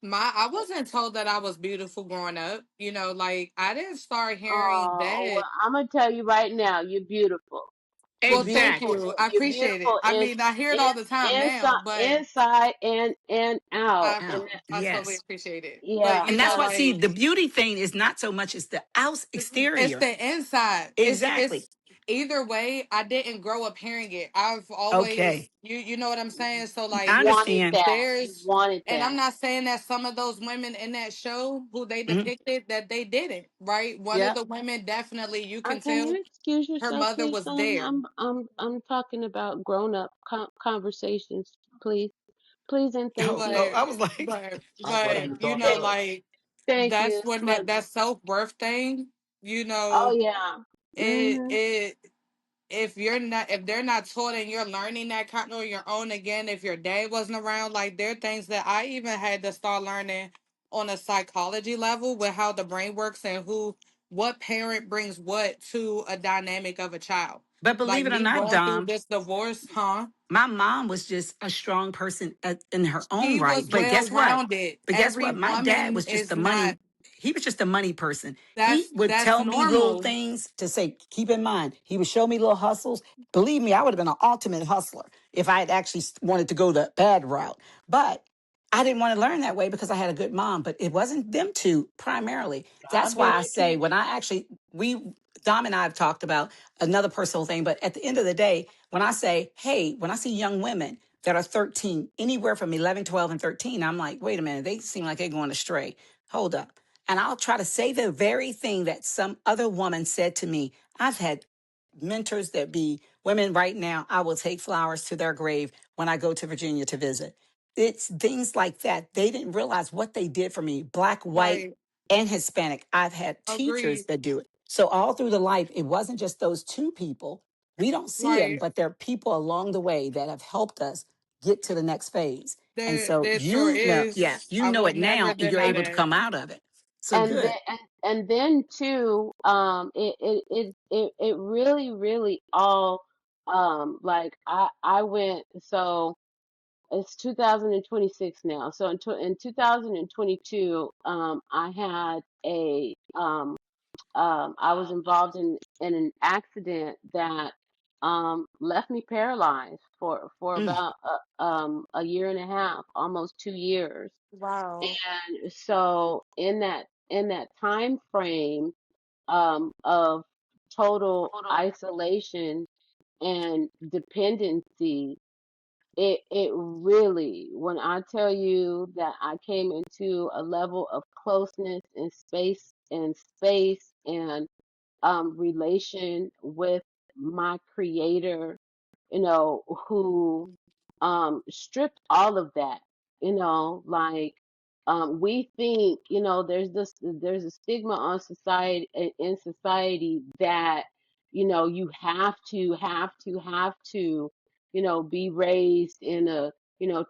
I wasn't told that I was beautiful growing up. You know, like I didn't start hearing well, that. I'm gonna tell you right now, you're beautiful. You're Well, thank beautiful. exactly. you. I You're appreciate it. beautiful I mean, I hear it in, all the time now, inside, but inside and out. And Out. I totally Yes. appreciate it. But yeah, you And that's know, what, see, like the beauty thing is not so much as the out it's exterior. the inside. Exactly. It's either way. I didn't grow up hearing it. I've always Okay. you know what I'm saying. So I you like wanted understand. that. You there's, wanted and I'm that. not saying that some of those women in that show who they Mhm. depicted that they didn't. Right. One of Yeah. the women definitely you can Can tell you excuse her yourself, mother please, was son? there. I'm talking about grown up conversations, please, please, and thank Oh, you. oh, But I was like, What are you you talking know Thank, about? like thank that's you. when that self-worth thing, you Oh know, yeah. Mhm. it if you're not if they're not taught and you're learning that kind on your own again, if your dad wasn't around, like there are things that I even had to start learning on a psychology level with how the brain works and who what parent brings what to a dynamic of a child. but Like believe it or me not, going through Dom, this divorce, huh? my mom was just a strong person in her own She right. was But well guess what? rounded. But guess Every what? My dad woman was just is the not. money. He was just a money person. He would That's tell me little normal. things to say, keep in mind. He would show me little hustles. Believe me, I would have been an ultimate hustler if I had actually wanted to go the bad route. But I didn't want to learn that way because I had a good mom. But it wasn't them two primarily. That's I've been why I there say too. when I actually, Dom and I have talked about another personal thing. But at the end of the day, when I say, hey, when I see young women that are 13, anywhere from 11, 12, and 13, I'm like, wait a minute, they seem like they're going astray. Hold up. And I'll try to say the very thing that some other woman said to me. I've had mentors that be women right now. I will take flowers to their grave when I go to Virginia to visit. It's things like that. They didn't realize what they did for me, black, white, Right. and Hispanic. I've had teachers Agreed. that do it. So all through the life, it wasn't just those two people. We don't see them, Right. but there are people along the way that have helped us get to the next phase. And so There sure you know, yeah, is. you I know will it never now and you're deny able to that. come out of it. So And then good. and then too, it really really all like I went, so it's 2026 now. So in 2022, I had a I was involved in an accident that left me paralyzed for Mm, about a year and a half, almost 2 years. Wow. And so in that time frame of total isolation and dependency, it really, when I tell you that I came into a level of closeness and space and relation with my creator, who stripped all of that, like we think, there's a stigma on society in society that, you have to, be raised in a,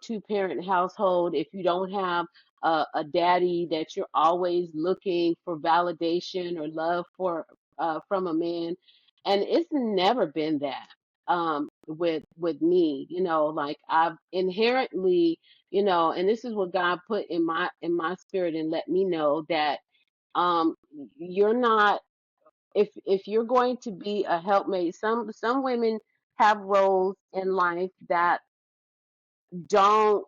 two-parent household. If you don't have a daddy, that you're always looking for validation or love from a man. And it's never been that with me, like I've inherently, and this is what God put in my spirit and let me know that you're not, if you're going to be a helpmate. Some women have roles in life that don't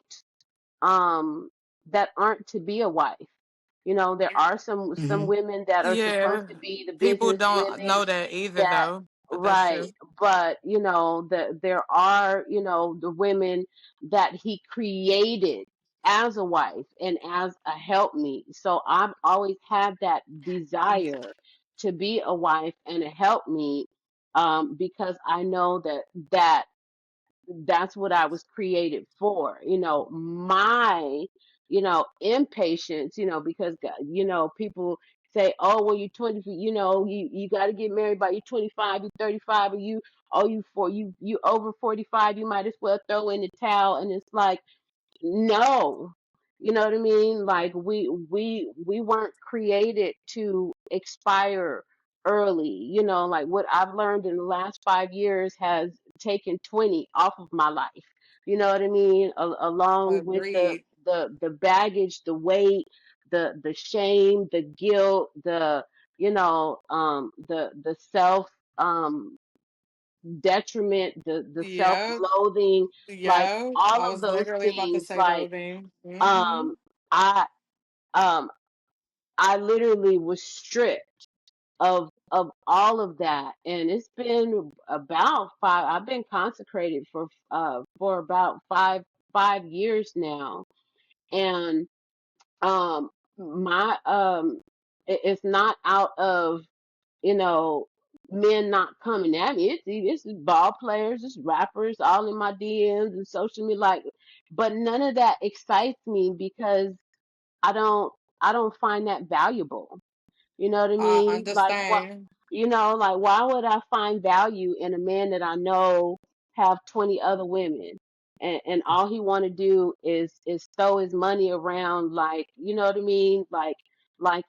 um that aren't to be a wife. You know, there are some Hmm. women that are supposed Yeah. to be the People business don't women know that either that, though, but that's right, true. but you know, there are, you know, the women that he created as a wife and as a helpmeet. So I've always had that desire to be a wife and a helpmeet, because I know that that's what I was created for. You know, my, you know, impatience, you know, because, you know, people say, oh, when you're 20, you know, you got to get married by you're 25, you're 35, or you, oh, you over 45, you might as well throw in the towel. And it's like, no, you know what I mean? Like we weren't created to expire early. You know, like what I've learned in the last 5 years has taken 20 off of my life. You know what I mean? Along with Agreed. the baggage, the weight, the shame, the guilt, the, you know, the self detriment, the Yep. self-loathing, like Yeah. all I of was those literally about to things. say Like, loathing. Mm-hmm. um I um I literally was stripped of all of that, and it's been about five. I've been consecrated for about five years now, and my it's not out of, you know, men not coming at me. It's ball players, it's rappers, all in my DMs and social media. Like, but none of that excites me because I don't I don't find that valuable. You know what I I mean? Like what, understand. you know, like why would I find value in a man that I know have 20 other women, and all he want to do is throw his money around, like, you know what I mean? Like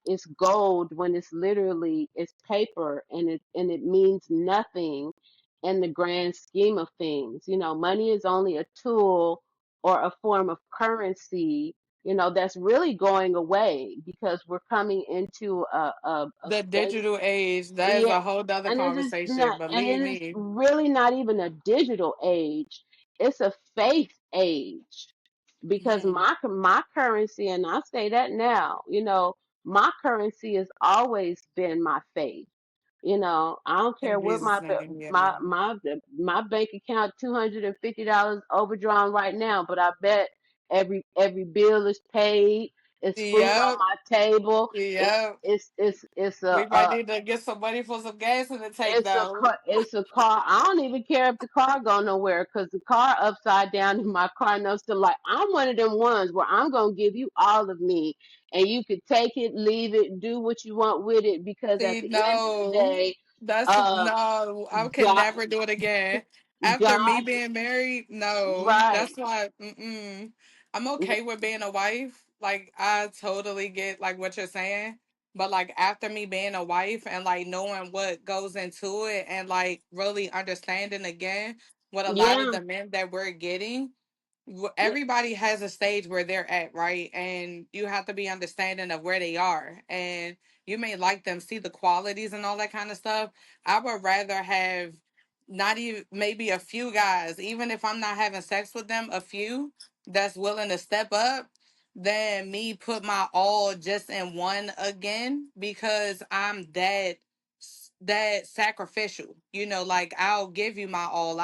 it's gold when it's literally it's paper, and it means nothing in the grand scheme of things. You know, money is only a tool or a form of currency, you know, that's really going away because we're coming into a The space. digital age, that is Yeah, a whole nother and it is conversation. not, and Believe it is me. really not even a digital age. It's a faith age, because Mhm. my currency, and I say that now, you know, my currency has always been my faith. You know, I don't care In what Jesus' my name, my yeah. my my bank account $250 overdrawn right now, but I bet every bill is paid. It's food on Yep. my table. Yep. It's We might need to get some money for some gas in the tank though. it's a car. I don't even care if the car go nowhere, because the car upside down in my car knows to, like, I'm one of them ones where I'm gonna give you all of me, and you could take it, leave it, do what you want with it, because at See, the end of the no, day, that's uh, no, I can God, never do it again. After me God, being married, no, right? that's why I'm okay with being a wife. Like, I totally get like what you're saying, but like after me being a wife and like knowing what goes into it and like really understanding again what a lot of Yeah, the men that we're getting, yeah, everybody has a stage where they're at, right? And you have to be understanding of where they are. And you may like them, see the qualities and all that kind of stuff. I would rather have not even maybe a few guys, even if I'm not having sex with them, a few that's willing to step up than me put my all just in one again, because I'm that sacrificial. You know, like I'll give you my all.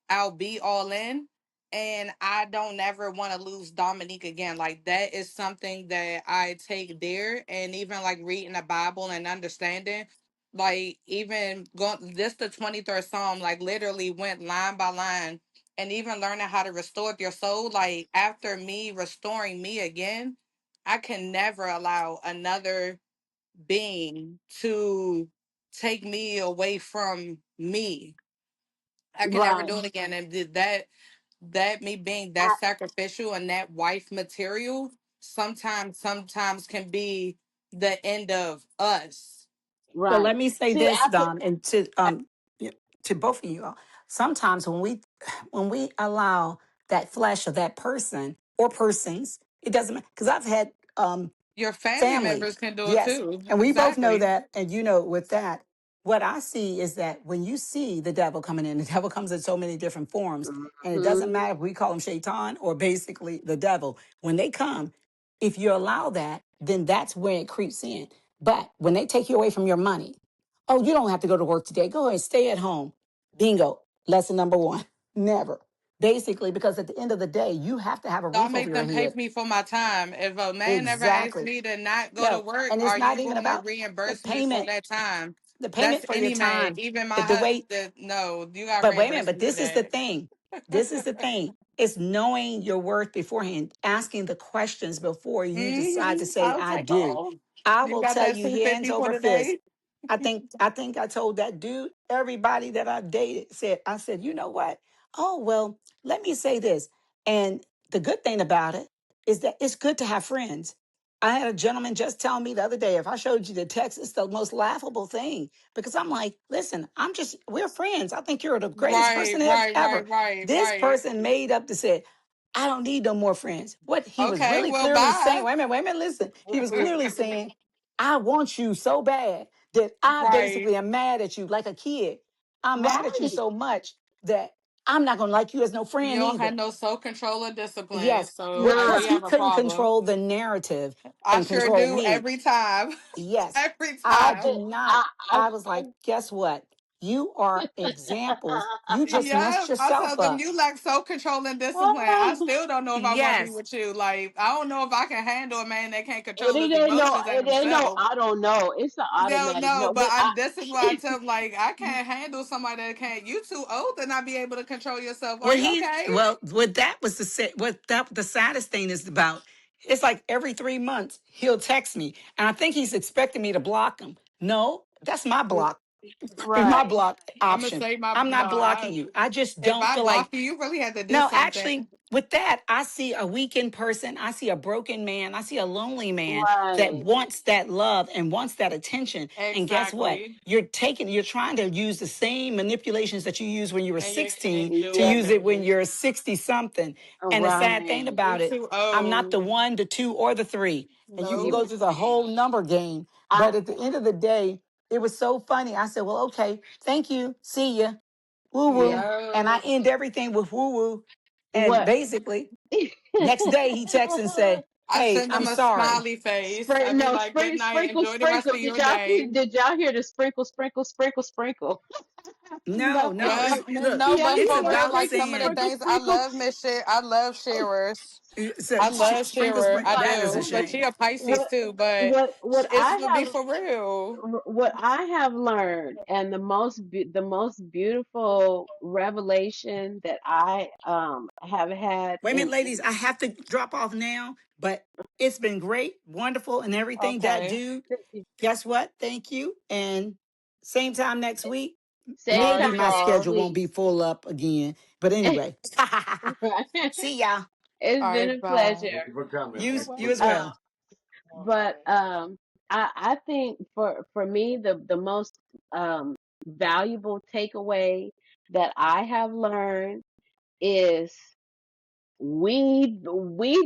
I'll be all in, and I don't ever want to lose Dominique again. Like that is something that I take dear, and even like reading the Bible and understanding, like even going this the 23rd Psalm, like literally went line by line, and even learning how to restore your soul. Like after me restoring me again, I can never allow another being to take me away from me. I can never right. do it again. And did that me being that I, sacrificial and that wife material sometimes can be the end of us. So right. let me say See, this, after, Don, and to both of you all. Sometimes when we allow that flesh of that person or persons, it doesn't matter. Because I've had Your family family, members can do it yes, too. and we both know Exactly. that, and you know with that. what I see is that when you see the devil coming in, the devil comes in so many different forms, and it doesn't Mhm. matter if we call him Shaitan or basically the devil. When they come, if you allow that, then that's where it creeps in. But when they take you away from your money, oh, you don't have to go to work today. Go ahead, stay at home. Bingo. Lesson number one. Never. Basically, because at the end of the day, you have to have a Don't roof over make your them pay head. me for my time. If a man ever asks Exactly. me to not go to No, work, and it's are not you even going to about the reimburse me for payment, that time? the That's payment for your any man, time. even my But the way husband. No, you got to but wait a minute, reimburse but me for this is the that. thing. This is the thing. It's knowing your worth beforehand, asking the questions before you decide to say, I was I like, do. oh, I you will got tell that you hands 250 for over the fist. day? I think I told that dude, everybody that I've dated I said, you know what? Oh, well, let me say this. And the good thing about it is that it's good to have friends. I had a gentleman just tell me the other day, if I showed you the text, it's the most laughable thing because I'm like, listen, we're friends. I think you're the greatest Right, person right, ever. right, right, This right. person made up to say, I don't need no more friends. What he was Okay, really well, clearly saying, bye. wait a minute, listen. He was clearly saying, I want you so bad that I Right. basically am mad at you like a kid. I'm mad at you Right. so much that I'm not gonna like you as no You friend don't have either. no self control or discipline, Yes, so because we he have None. a couldn't problem. control the narrative I and sure control do me. every time. Yes, Every I time. do I, not. I, I, I was like, guess what? You are examples. You just messed Yeah, I tell yourself them up. you lack self control and discipline. I oh, still don't know if I want to be Yes. with you. Like, I don't know if I can handle a man that can't control his it ain't no, emotions and it ain't no, himself. I don't know. It's an No, automatic no, no, but but I, this is why I tell them, like, I can't handle somebody that can't. You too old to not be able to control yourself. Are Well, you okay? what that was what that the saddest thing is about. It's like every 3 months he'll text me, and I think he's expecting me to block him. No, that's my block. My right. block I'm gonna option. say my I'm no. not blocking you. I just If don't I feel like. block you, you really had to do No, actually, something. with that, I see a weakened person. I see a broken man. I see a lonely man that Right. wants that love and wants that attention. And guess what? Exactly, You're trying to use the same manipulations that you used when you were and you 16 can't do to Yeah. it. use it when you're 60 something. And the sad thing Right. about You it, too I'm not the old. one, the two, or the three. And you can Nope. go through the whole number game. I, But at the end of the day, it was so funny. I said, well, okay, thank you. See ya. Woo yeah. woo. And I Yeah. end everything with woo woo. And What? basically, next day he texts and say, I hey, send I'm them a sorry. smiley face. I Spring, be no, like, good night. sprinkle, Enjoy the rest sprinkle. of your day. Did y'all hear the sprinkle, sprinkle, sprinkle, sprinkle? No, No, no, Well, no, yeah, but it's for yeah, real, about like sprinkle, some of the saying, sprinkle, things I sprinkle. love Miss I love Shearers. I love sprinkle, Shearer. sprinkle. I That is a do. But she shame. a Pisces What, too, but what it's I to be have, for real. what I have learned, and the most beautiful revelation that I have had Wait a minute, in, ladies, I have to drop off now, but it's been great, wonderful, and everything. That Okay. dude, guess what? Thank you. And same time next week, same All maybe right, my time next y'all. schedule won't week. be full up again. But anyway, Right. see y'all. It's All been right, a bye. Thank pleasure. you for coming. You, Thank you you for as coming. well. Uh, but I think for me the most valuable takeaway that I have learned is we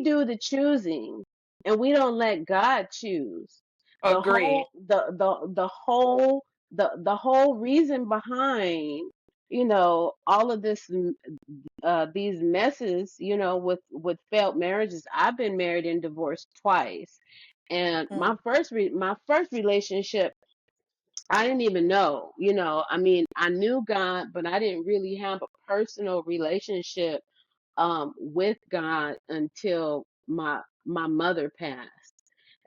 do the choosing and we don't let God choose. The Agreed. whole the whole reason behind all of this these messes with failed marriages. I've been married and divorced twice, and Mm. my first relationship, I didn't even know. I mean, I knew God, but I didn't really have a personal relationship with God until my mother passed.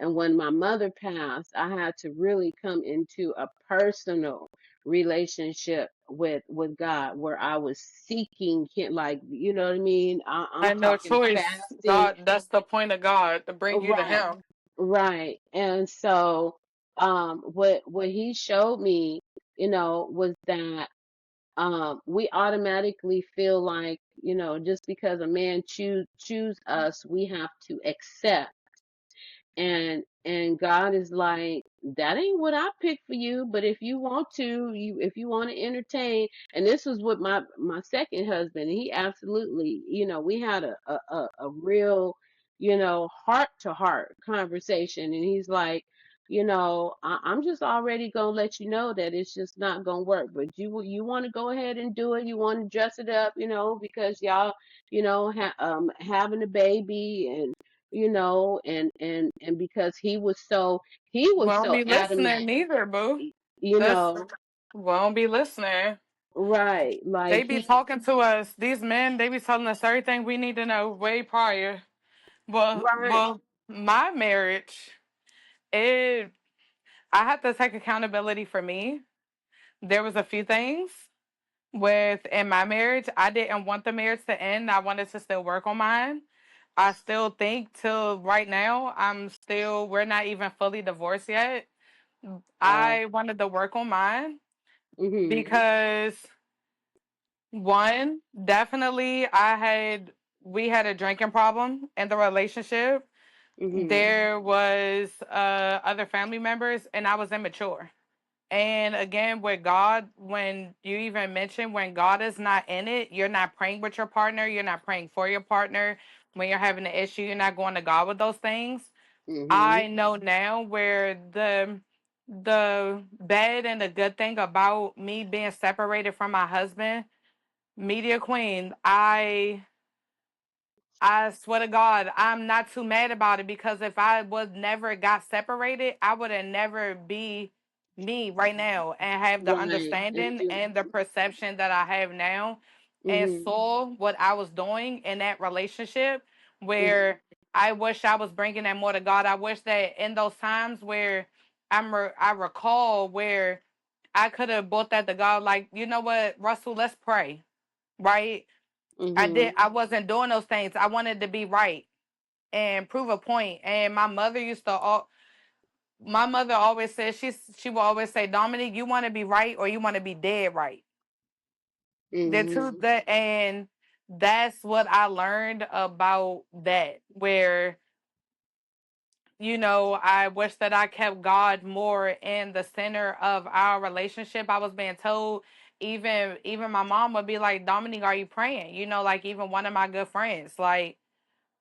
And when my mother passed, I had to really come into a personal relationship with God, where I was seeking Him, like, you know what I mean. I'm And no talking choice. fasting, God, that's the point of God to bring you to right, Him. right. And so, what He showed me, was that we automatically feel like, just because a man choose us, we have to accept. And God is like, that ain't what I picked for you. But if you want to, if you want to entertain, and this was with my second husband, he absolutely, we had a real, heart to heart conversation, and he's like, I'm just already gonna let you know that it's just not gonna work. But you want to go ahead and do it. You want to dress it up, because y'all, having a baby, and because he was Won't so be listening adamant, neither, boo. you That's know, won't be listening. right? They Like be talking to us. These men, they be telling us everything we need to know way prior. Well, right. well, my marriage, it I have to take accountability for me. There was a few things with in my marriage. I didn't want the marriage to end. I wanted to still work on mine. I still think till right now, we're not even fully divorced yet. Wow. I wanted to work on mine Mhm. because one, definitely we had a drinking problem in the relationship. Mhm. There was other family members and I was immature. And again, with God, when you even mention when God is not in it, you're not praying with your partner, you're not praying for your partner. When you're having an issue, you're not going to God with those things. Mhm. I know now where the bad and the good thing about me being separated from my husband, Media Queen, I swear to God, I'm not too mad about it because if I was never got separated, I would have never be me right now and have the Right. And understanding do. and the perception that I have now and Mhm. saw what I was doing in that relationship Mhm. where I wish I was bringing that more to God. I wish that in those times where I recall where I could have brought that to God, like, you know what, Russell, let's pray, right? Mhm. I wasn't doing those things. I wanted to be right and prove a point. And my mother always said she will always say, Dominique, you want to be right or you want to be dead right. The two Mhm. that and that's what I learned about that. Where I wish that I kept God more in the center of our relationship. I was being told, even my mom would be like, Dominique, are you praying? Like even one of my good friends, like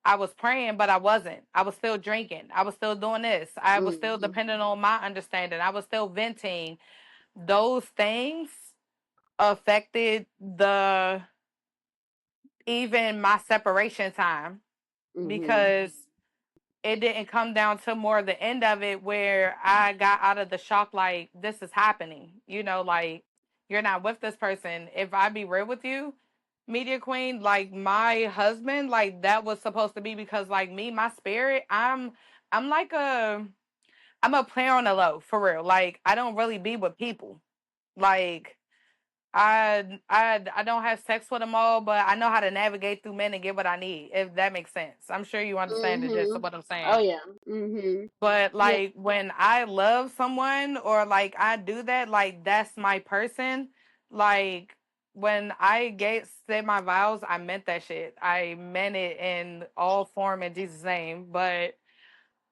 I was praying, but I wasn't. I was still drinking. I was still doing this. I was still Mhm. depending on my understanding. I was still venting. Those things affected the even my separation time Mhm. because it didn't come down to more the end of it where I got out of the shock like this is happening. Like you're not with this person. If I be real with you, Media Queen, like my husband, like that was supposed to be because like me, my spirit, I'm like I'm a player on the low for real. Like I don't really be with people. Like I don't have sex with them all, but I know how to navigate through men and get what I need, if that makes sense. I'm sure you understand the gist of Mhm. what I'm Oh saying. yeah. Mhm. But Yeah. like when I love someone or like I do that, like that's my person. Like when I said my vows, I meant that shit. I meant it in all form in Jesus' name. But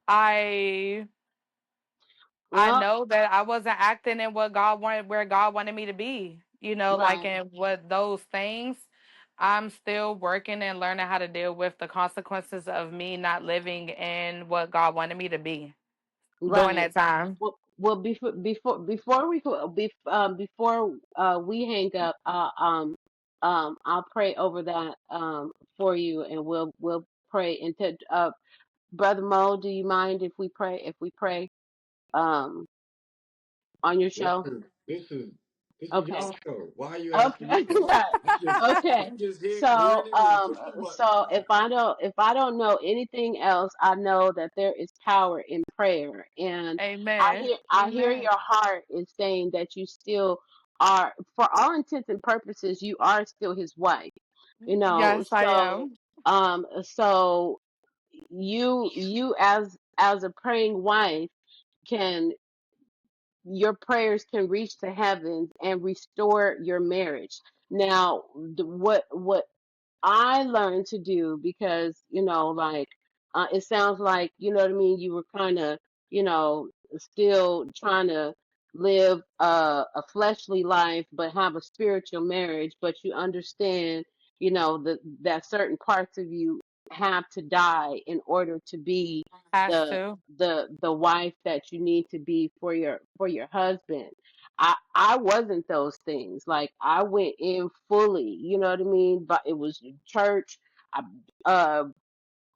I I Well, know that I wasn't acting in what God wanted, where God wanted me to be. Like right. in what those things. I'm still working and learning how to deal with the consequences of me not living in what God wanted me to be during Right. that time. Well, before we hang up, I'll pray over that for you, and we'll pray into Brother Mo. Do you mind if we pray um on your show? Listen, this is Okay. y'all show. Why are you asking me Okay. questions? Right. I'm just Okay. I'm just here So, grinning and pushing buttons, so man. if I don't know anything else, I know that there is power in prayer, and Amen. I hear Amen. your heart is saying that you still are, for all intents and purposes, you are still his wife. Yes, I So, am. so you as a praying wife can your prayers can reach to heavens and restore your marriage. Now, what I learned to do, because like it sounds like, what I mean, you were kind of, still trying to live a fleshly life but have a spiritual marriage, but you understand, that certain parts of you have to die in order to be Has the to. the wife that you need to be for your husband. I wasn't those things. Like I went in fully, you know what I mean? But it was church. I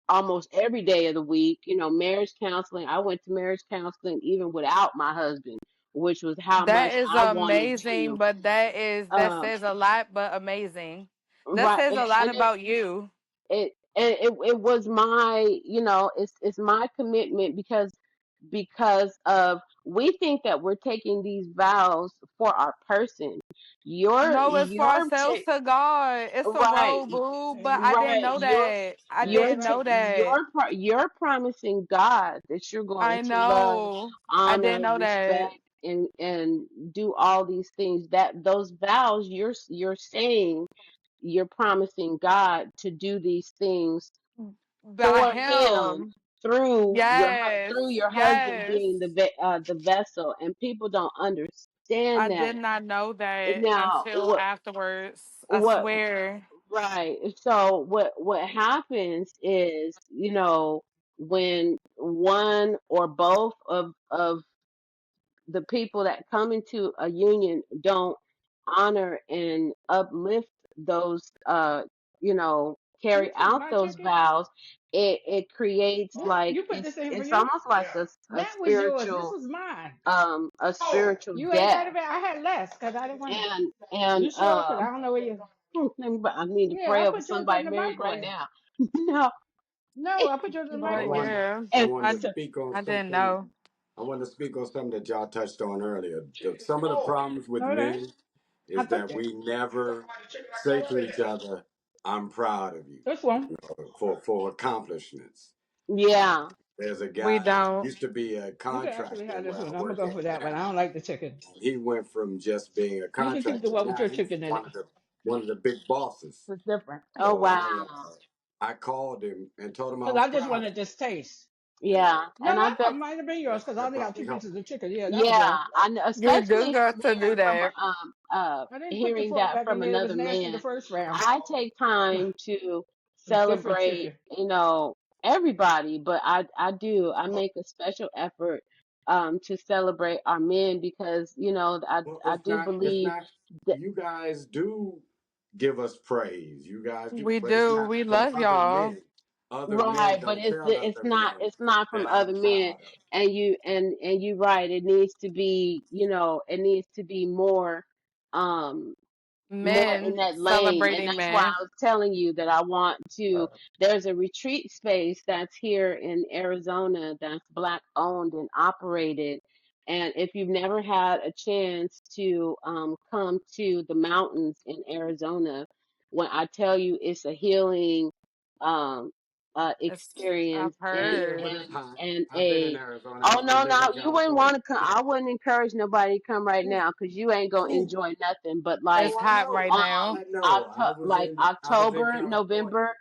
almost every day of the week, marriage counseling. I went to marriage counseling even without my husband, which was how That much is I wanted amazing, to. but that Um, says a lot, but amazing. That right, says a lot and it about you. it and it was my, it's my commitment because of we think that we're taking these vows for our person. No, it's for Your ourselves to God. It's a right, road, boo. But I didn't Amen. right. know that. I That's didn't right. know that. You're promising God that you're going I to love, know. I didn't honor, know that. respect, and do all these things. That those vows you're saying, you're promising God to do these things By for Him him. through Yes. your husband Yes. being the vessel, and people don't I understand that. did not know that Now, until afterwards. I what swear. right. So what happens is, when one or both of the people that come into a union don't honor and uplift those, You carry took out my those chicken? vows, it creates like You put this in for it's you? almost like a That was yours. This spiritual was mine. a spiritual You ate out death. of it. I had less because I didn't want to. And You sure? Because I don't know where you. I need to Yeah, pray I over put yours in somebody the married right microwave. now. No. No, I put yours in the I But microwave. wanted yeah. I And wanted I to d- speak on I didn't something. know. I wanted to speak on something that y'all touched on earlier. Some of the problems with No, it ain't. men I is cooked that it. we never say to each other, "I'm proud of you," This one. for accomplishments. yeah. There's a We guy don't. used to be a You can actually contractor have this where I one. I'm gonna work go for at that one. I now. don't like the chicken. He went from just being a You can keep the contractor. one with Now your he's chicken in it. one of the big bosses. It's different. Oh So wow. I called him and told him I Because was I just proud of wanted him. this taste. Yeah. No, And I that bet might have been yours because I That only got probably two helped pieces him. of chicken. Yeah, that was yeah, yours. I know, You do especially got to do that. I didn't put the hearing fork that back in from there. It was another nasty the man. first round. I take time to It's different celebrate, chicken. everybody, but I do. I make a special effort to celebrate our men because, Well, I do it's believe not. that You guys do give us praise. You guys do, We but it's do. not We from love other y'all. men. Other men right, but don't tell other men it's not from that I'm other men, proud of. and you right. It needs to be, it needs to be um more in Men that lane. And celebrating that's why men. I was telling you that I want to, there's a retreat space that's here in Arizona that's black owned and operated. And if you've never had a chance to come to the mountains in Arizona, when I tell you it's a healing um, I've experience, Yeah, but heard. it's hot. and I've been in a Arizona. I oh used to no, live no, in you wouldn't want California. to come. I wouldn't encourage nobody to come right Oh, now because you ain't gonna oh, enjoy nothing. But It's like oh, I hot know. right now. I know. I was in October, California. November,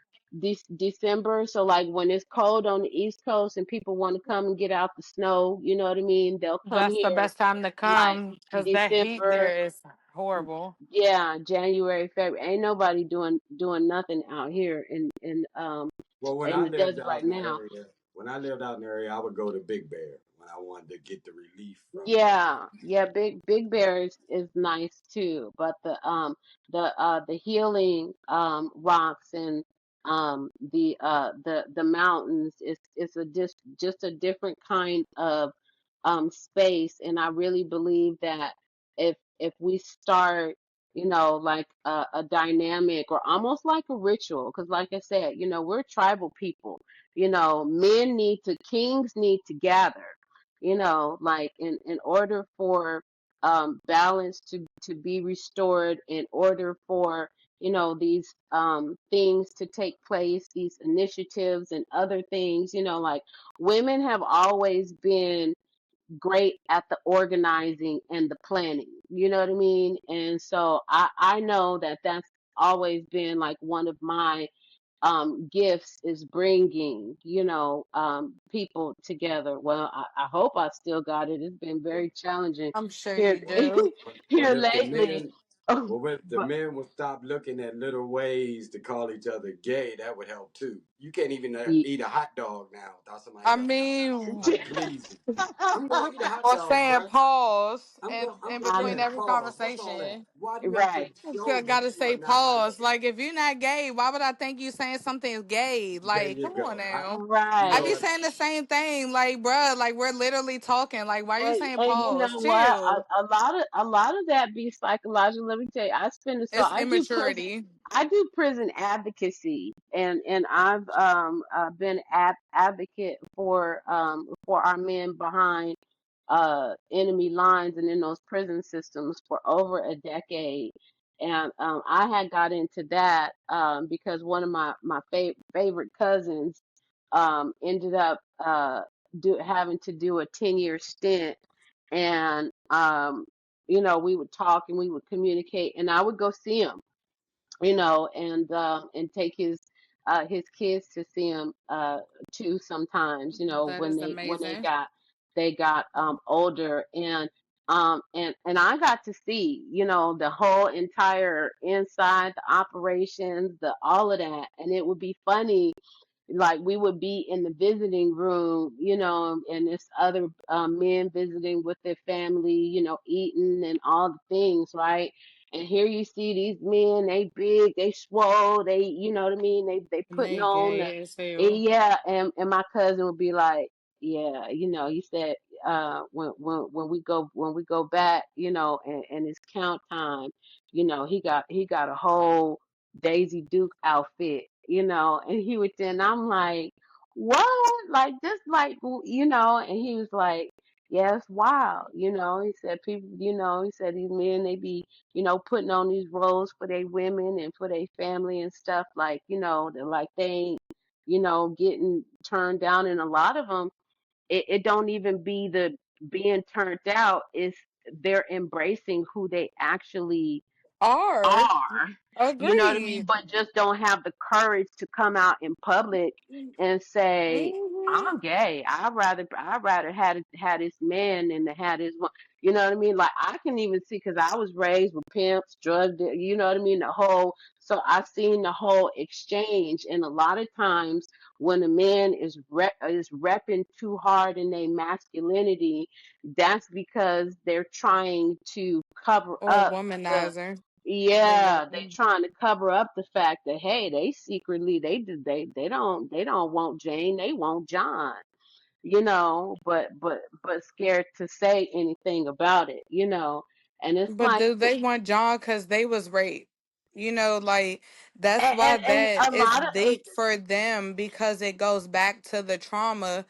December. So like when it's cold on the East Coast and people want to come and get out the snow, you know what I mean? They'll come That's the here best time to like come because that heat December, there is horrible. yeah, January, February. Ain't nobody doing nothing out here Well, in the desert right now. when I lived out in the area, I would go to Big Bear when I wanted to get the relief from it. Yeah, yeah, Big Bear is nice too, but the healing rocks and the mountains is a just a different kind of space, and I really believe that if we start, like a dynamic or almost like a ritual, because like I said, we're tribal people. Kings need to gather, like in order for balance to be restored, in order for these things to take place, these initiatives and other things, like women have always been great at the organizing and the planning, you know what I mean? And so I know that that's always been like one of my gifts, is bringing, people together. Well, I hope I still got it. It's been very challenging I'm sure here you do. But here if the lately. men Well, if the But men would stop looking at little ways to call each other gay, that would help too. You can't even eat a hot dog now without somebody I going, mean, please. I'm going to eat a hot or dog, saying bruh. pause I'm in looking between at I'm it. every Pause. What's all that? conversation. Why do you have to right. show that Gotta you are say not pause. gay? Like if you're not gay, why would I think you saying something is gay? There Like, you come on go. now. You I know be Right. what? saying the same thing. Like, bruh, like we're literally talking. Like, why are you saying And you pause? know what? Chill. A lot of that be psychological. Let me tell you, It's immaturity. I do prison advocacy, and I've been advocate for our men behind enemy lines and in those prison systems for over a decade. And I had got into that because one of my favorite cousins ended up having to do a 10-year stint. And you know, we would talk and we would communicate, and I would go see him, you know, and take his kids to see him too sometimes, you know, That is amazing. they got older. And I got to see, you know, the whole entire inside, the operations, the all of that. And it would be funny, like we would be in the visiting room, you know, and this other men visiting with their family, you know, eating and all the things, right? And here you see these men, they big, they swole, they, you know what I mean? They And putting they on the, gay as hell. yeah. And my cousin would be like, yeah, you know, he said, when we go back, you know, and it's count time, you know, he got a whole Daisy Duke outfit, you know, and he would then I'm like, what? Like just like you know, and he was like, yeah, it's wild, you know. He said people, you know, he said these men they be, you know, putting on these roles for their women and for their family and stuff, like, you know, they're like they ain't, you know, getting turned down, and a lot of them, it don't even be the being turned out, it's they're embracing who they actually Are are, you know what I mean? agreed. But just don't have the courage to come out in public and say, Mhm. I'm gay. I'd rather had this man than to had this one. You know what I mean? Like I can even see because I was raised with pimps, you know what I mean? The whole, so I've seen the whole exchange, and a lot of times when a man is repping too hard in their masculinity, that's because they're trying to cover Or up the, womanizer. yeah, they Exactly. trying to cover up the fact that hey, they secretly they don't want Jane, they want John, you know, but scared to say anything about it, you know. And it's But like do they want John because they was raped? You know, like that's why and that a is lot of deep for them because it goes back to the trauma.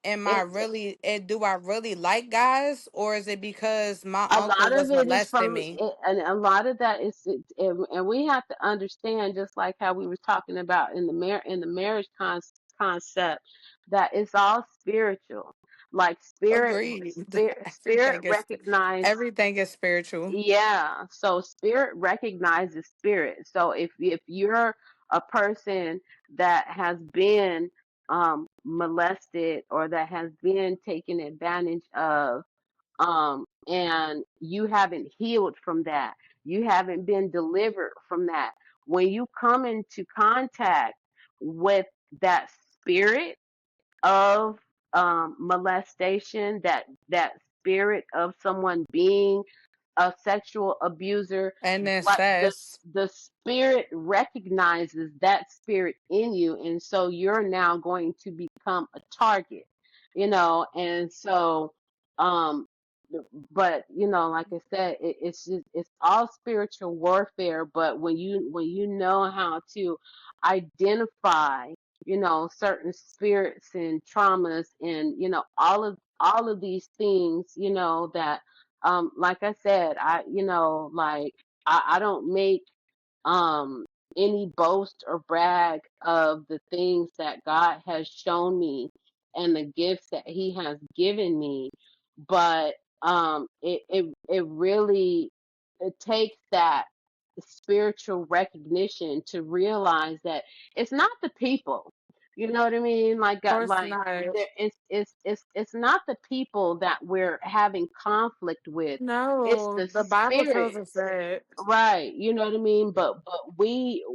Am I it, really, do I really like guys, or is it because my a uncle lot of was it is molesting from me? and a lot of that is and we have to understand, just like how we were talking about in the marriage concept, that it's all spiritual, like Agreed. spirit everything is recognize. everything is spiritual. Yeah, so spirit recognizes spirit. So if you're a person that has been molested or that has been taken advantage of, and you haven't healed from that, you haven't been delivered from that, when you come into contact with that spirit of molestation, that spirit of someone being a sexual abuser, And then like sass. the spirit recognizes that spirit in you, and so you're now going to become a target, you know. And so um but you know, like I said, it's just it's all spiritual warfare. But when you know how to identify, you know, certain spirits and traumas and you know all of these things, you know, that like I said, I you know, like I don't make um any boast or brag of the things that God has shown me and the gifts that he has given me, but it really, it takes that spiritual recognition to realize that it's not the people. You know what I mean? Of course Like not. there, it's not the people that we're having conflict with. It's No, the the Bible tells us spirits, that. right? You know what I mean? But we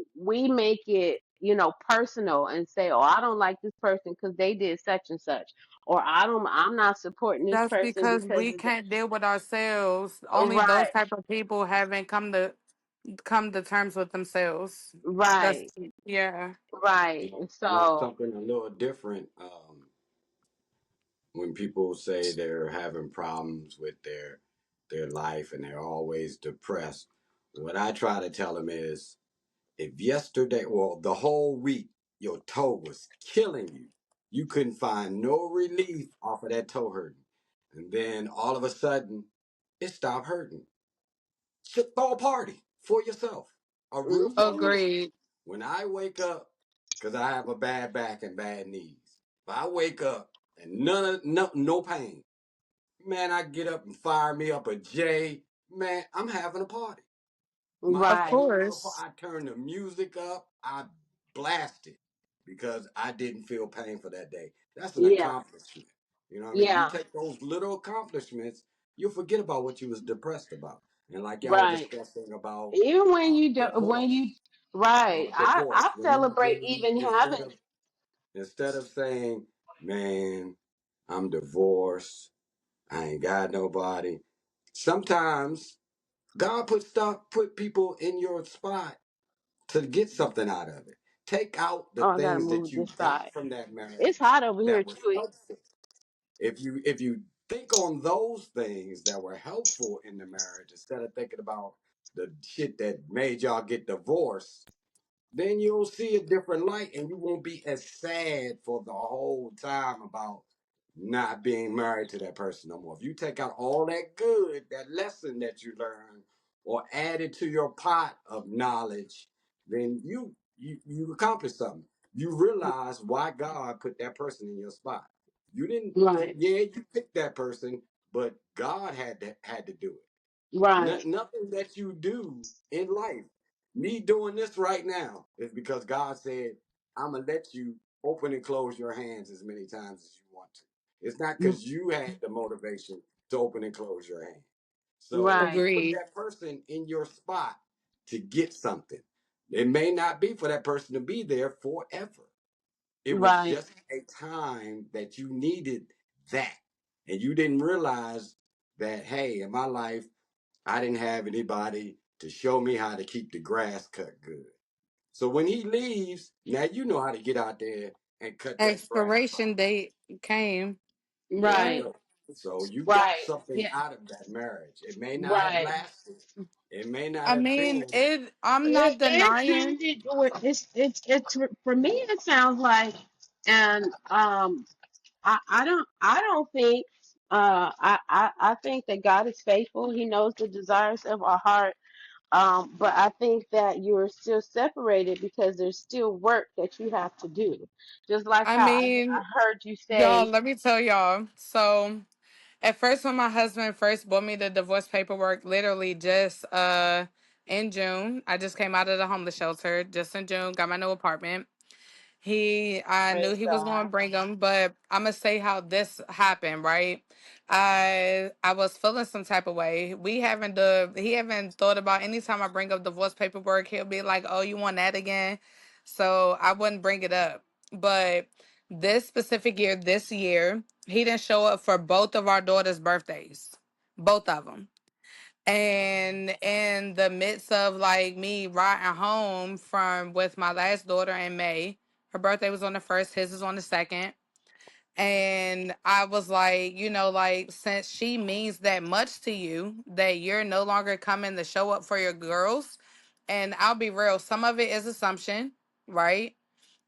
make it, you know, personal and say, oh, I don't like this person because they did such and such, or I'm not supporting this That's person because because we of the, can't deal with ourselves. Only those right, type of people haven't come to terms with themselves. That's right, yeah. right. You know So, something a little different. When people say they're having problems with their life and they're always depressed, what I try to tell them is, if yesterday, well, the whole week, your toe was killing you, you couldn't find no relief off of that toe hurting, and then all of a sudden, it stopped hurting. Should throw a party for yourself, a real mhm, celebration. Agreed. When I wake up, because I have a bad back and bad knees, if I wake up and no pain, man, I get up and fire me up a J. Man, I'm having a party. My Of right, whole little course. I turn the music up, I blast it because I didn't feel pain for that day. That's an yeah, accomplishment. You know what I mean? You yeah, take those little accomplishments, you'll forget about what you was depressed about. And like y'all were right. discussing about Even when you do, when divorce, you, right, divorce. I celebrate When you even having, instead of saying, "Man, I'm divorced, I ain't got nobody," sometimes God put people in your spot to get something out of it. Take out the oh, I gotta things that move you this got side. from that It's marriage hot over here that was too. helpful. If you think on those things that were helpful in the marriage instead of thinking about the shit that made y'all get divorced, then you'll see a different light and you won't be as sad for the whole time about not being married to that person no more. If you take out all that good, that lesson that you learned, or add it to your pot of knowledge, then you accomplish something. You realize why God put that person in your spot. You didn't, Right, yeah, you picked that person, but God had to do it. right, Nothing that you do in life. Me doing this right now is because God said, I'm going to let you open and close your hands as many times as you want to. It's not mm, because you had the motivation to open and close your hand. So he right, put Agreed. that person in your spot to get something. It may not be for that person to be there forever. It was right. just a time that you needed that. And you didn't realize that, hey, in my life, I didn't have anybody to show me how to keep the grass cut good. So when he leaves, now you know how to get out there and cut that grass Expiration properly. date came. There you Right, go. So you got right, something yeah, out of that marriage. It may not have right. lasted. It may not I have mean, been. it. I'm not It denying. tended, it's for me. It sounds like, and I don't think. I think that God is faithful. He knows the desires of our heart. But I think that you're still separated because there's still work that you have to do. Just like I how mean, I heard you y'all. say, Let me tell y'all. So at first, when my husband first bought me the divorce paperwork, literally just in June, I just came out of the homeless shelter. Just in June, got my new apartment. I knew praise he was going God. to bring them, but I'm gonna say how this happened, right? I was feeling some type of way. He haven't thought about anytime I bring up divorce paperwork, he'll be like, "Oh, you want that again?" So I wouldn't bring it up. But this year, he didn't show up for both of our daughters' birthdays, both of them. And in the midst of like me riding home from with my last daughter in May, her birthday was on the first, his is on the second. And I was like, like since she means that much to you, that you're no longer coming to show up for your girls. And I'll be real, some of it is assumption, right?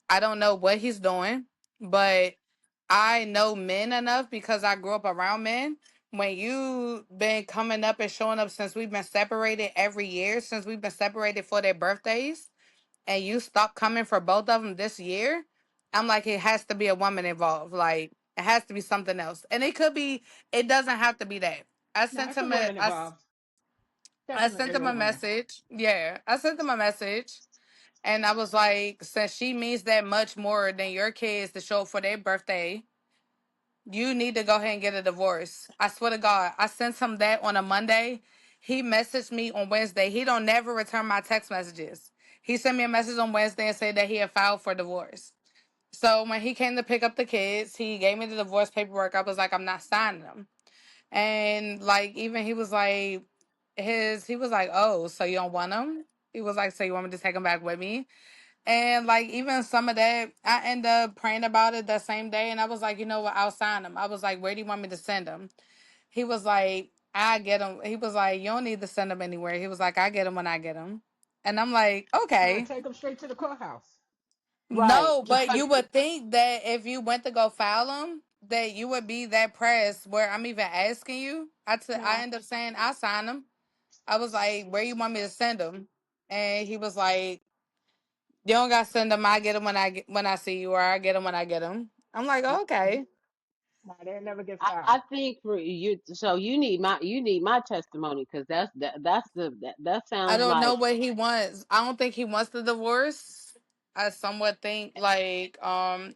I don't know what he's doing, but I know men enough because I grew up around men. When you been coming up and showing up since we've been separated every year, since we've been separated for their birthdays, and you stop coming for both of them this year, I'm like, it has to be a woman involved. Like, it has to be something else. And it could be, it doesn't have to be that. I No, sent it's a him a, woman I, involved. I sent Definitely a him a woman. message. Yeah, I sent him a message And I was like, since she means that much more than your kids to show up for their birthday, you need to go ahead and get a divorce. I swear to God, I sent him that on a Monday. He messaged me on Wednesday. He don't never return my text messages. He sent me a message on Wednesday and said that he had filed for divorce. So when he came to pick up the kids, he gave me the divorce paperwork. I was like, I'm not signing them. And like even he was like, oh, so you don't want them? He was like, so you want me to take them back with me? And like even some of that, I end up praying about it that same day, and I was like, you know what, I'll sign them. I was like, where do you want me to send them? He was like, I get them. He was like, you don't need to send them anywhere. He was like, I get them when I get them, and I'm like, Nah, okay. take them straight to the courthouse. Right. No, but Because you would think that if you went to go file them, that you would be that pressed where I'm even asking you. I Nah. end up saying I sign them. I was like, where you want me to send them? And he was like, you don't got to send them. I get them when I see you, or I get them when I get them. I'm like, okay. Nah, they'll never get I filed. think for you, so you need my testimony because that I sounds don't know like what he wants. I don't think he wants the divorce. I somewhat think like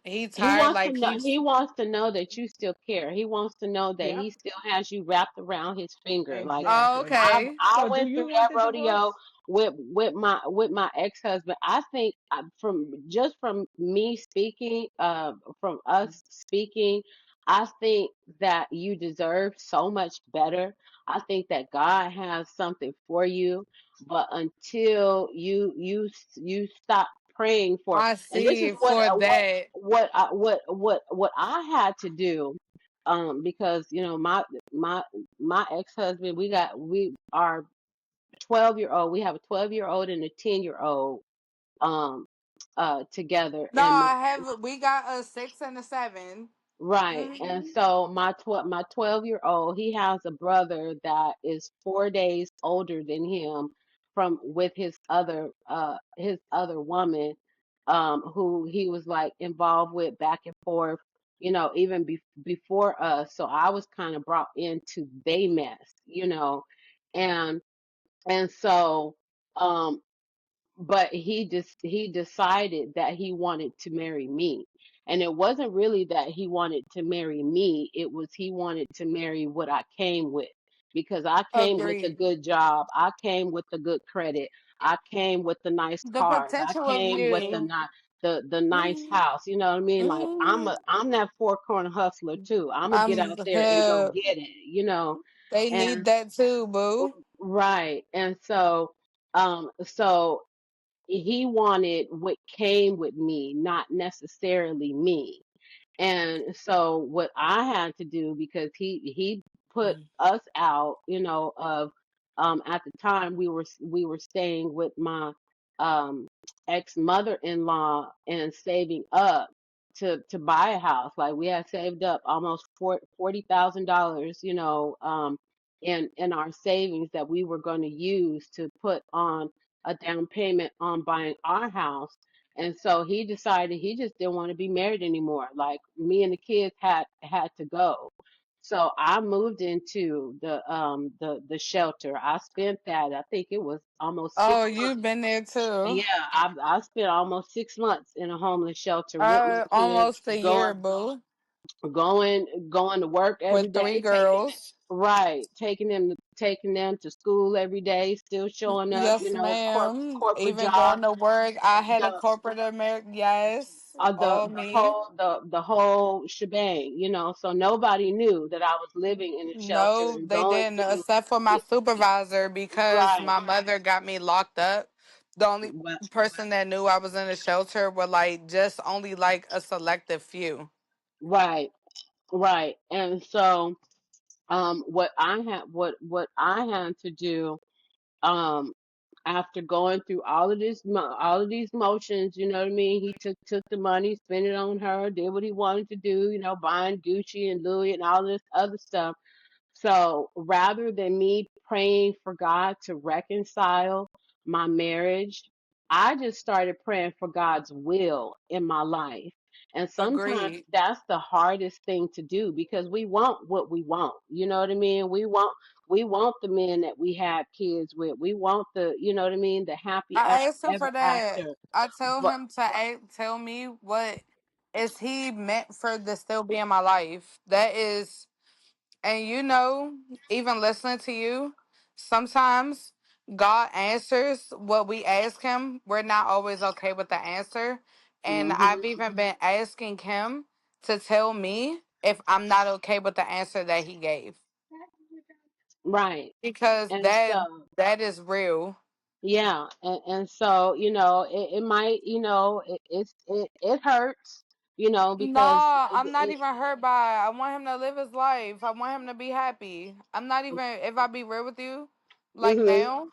he he tired. wants to Like know. he's He wants to know that you still care. He wants to know that Yep. he still has you wrapped around his finger. Like oh, Exactly. okay. I So do went you through want that the rodeo divorce? with my ex husband. I think from me speaking, from us speaking, I think that you deserve so much better. I think that God has something for you, but until you stop praying for, I and this is see for that. what I had to do, because you know my ex-husband, we are 12-year old, we have a 12-year old and a 10-year old um together, No, and I have. We got a 6 and a 7. right. And Mhm. so my 12-year-old, he has a brother that is 4 days older than him from with his other woman, who he was like involved with back and forth, you know, even before us. So I was kind of brought into they mess, you know. And so um but he decided that he wanted to marry me, and it wasn't really that he wanted to marry me, it was he wanted to marry what I came with, because I came with a Agreed. good job, I came with the good credit, I came with the nice The cars, I potential of came with you. the nice Mhm. house, you know what I mean? Like Mhm. I'm that four corner hustler too, I'm gonna get I'm out there and go hell. get it, you know. They need And that too, boo. right. And so so he wanted what came with me, not necessarily me. And so what I had to do, because he put us out, you know, of at the time we were staying with my um ex mother-in-law and saving up to buy a house. Like we had saved up almost $40,000, you know, in our savings that we were going to use to put on a down payment on buying our house. And so he decided he just didn't want to be married anymore. Like me and the kids had to go. So I moved into the shelter. I spent that, I think it was almost Oh, 6 months. you've been there too. Yeah, I spent almost 6 months in a homeless shelter with my kids, Almost a year, boo, going to work every with day, 3 girls. taking them to school every day, still showing up, you Yes, know, ma'am. corporate Even going job. to work, I had a The corporate American. Yes, all me. the whole shebang, you know. So nobody knew that I was living in a shelter No, and they going didn't, through. except for my Yeah, supervisor because right, my mother got me locked up. The only well, person that knew I was in a shelter were like just only like a selective few. right, right. And so, what I had to do, um, after going through all of these motions, you know what I mean. He took the money, spent it on her, did what he wanted to do, you know, buying Gucci and Louis and all this other stuff. So rather than me praying for God to reconcile my marriage, I just started praying for God's will in my life. And sometimes Agreed. that's the hardest thing to do because we want what we want. You know what I mean? We want the men that we have kids with. We want the, you know what I mean, the happy I asked him ever for that. after. I tell But him to tell me what is he meant for to still be in my life. That is, and even listening to you, sometimes God answers what we ask him. We're not always okay with the answer. And hmm I've even been asking him to tell me if I'm not okay with the answer that he gave. right. Because And so that is real. yeah, and so it might it hurts, No, because I'm not even hurt by it. I want him to live his life. I want him to be happy. I'm not even, if I be real with you, like hmm now,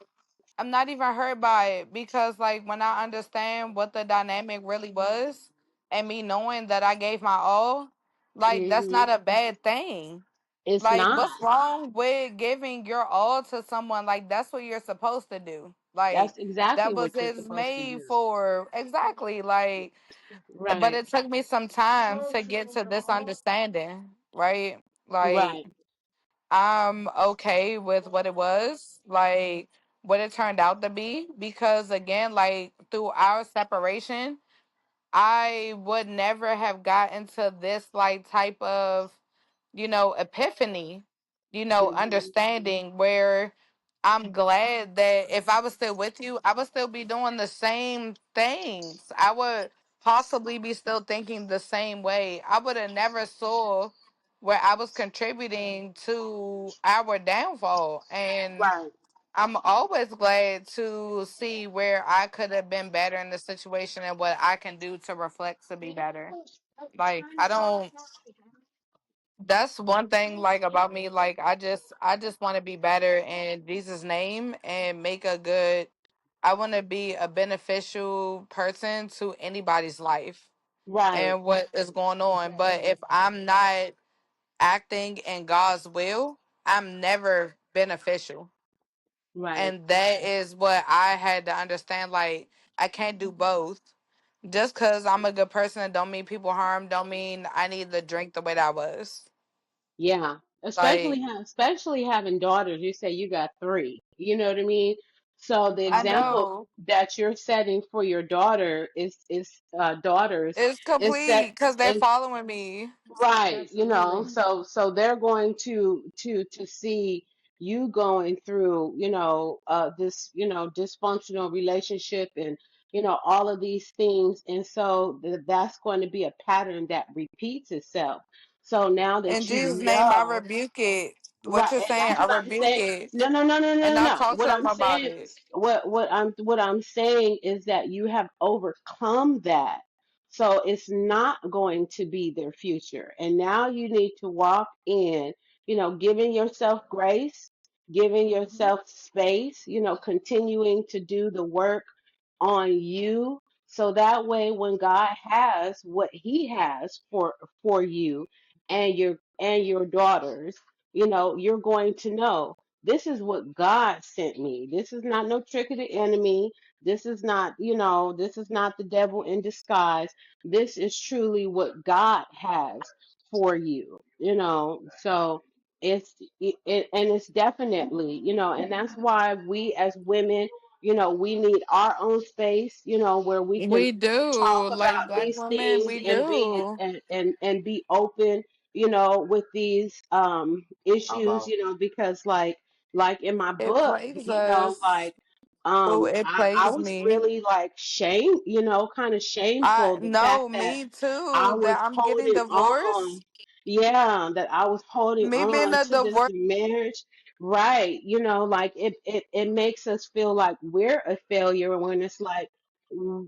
I'm not even hurt by it because, like, when I understand what the dynamic really was and me knowing that I gave my all, like, that's hmm not a bad thing. it's Like, not. what's wrong with giving your all to someone? Like, that's what you're supposed to do. Like, That's exactly that was what you're his supposed to made do. for. Exactly. Like, but Right, it took me some time to get to this understanding, right? Like, right, I'm okay with what it was, like what it turned out to be, because again, like through our separation, I would never have gotten to this like type of, epiphany, hmm understanding where I'm glad that if I was still with you, I would still be doing the same things. I would possibly be still thinking the same way. I would have never saw where I was contributing to our downfall. And right, I'm always glad to see where I could have been better in the situation and what I can do to reflect to be better. Like I don't that's one thing like about me, like I just want to be better in Jesus name and make a good I want to be a beneficial person to anybody's life right, and what is going on. But if I'm not acting in God's will, I'm never beneficial. right. And that is what I had to understand. Like, I can't do both. Just because I'm a good person don't mean people harm, don't mean I need to drink the way that I was. Yeah, Like, especially having daughters. You say you got three. You know what I mean? So the I example know that you're setting for your daughters it's is set complete because they're is following me. right. So they're going to see you going through, this, dysfunctional relationship, and all of these things, and so that's going to be a pattern that repeats itself. So now In that Jesus' name, I know. rebuke it. What Right, you're and saying, that's I what I'm rebuke saying. it. No, no, no, no, no, And no, I no. talk What to them I'm about saying, it. what I'm saying is that you have overcome that. So it's not going to be their future. And now you need to walk in, giving yourself grace, giving yourself space, continuing to do the work on you. So that way when God has what he has for you and your daughters, you're going to know this is what God sent me. This is not no trick of the enemy. This is not the devil in disguise. This is truly what God has for you, So and it's definitely, and that's why we as women, we need our own space, where we can We talk do. Like about black these women, things we and be do. and be open, with these How issues, about because like in my It book, plagues us. like Oh, it I plagues was me. really like shame, kind of I shameful the fact no, that me I too. was That I'm getting holding on. divorced. Yeah, that I was holding Me being on a to this divorce. marriage. Right. Like it makes us feel like we're a failure when it's like, mm,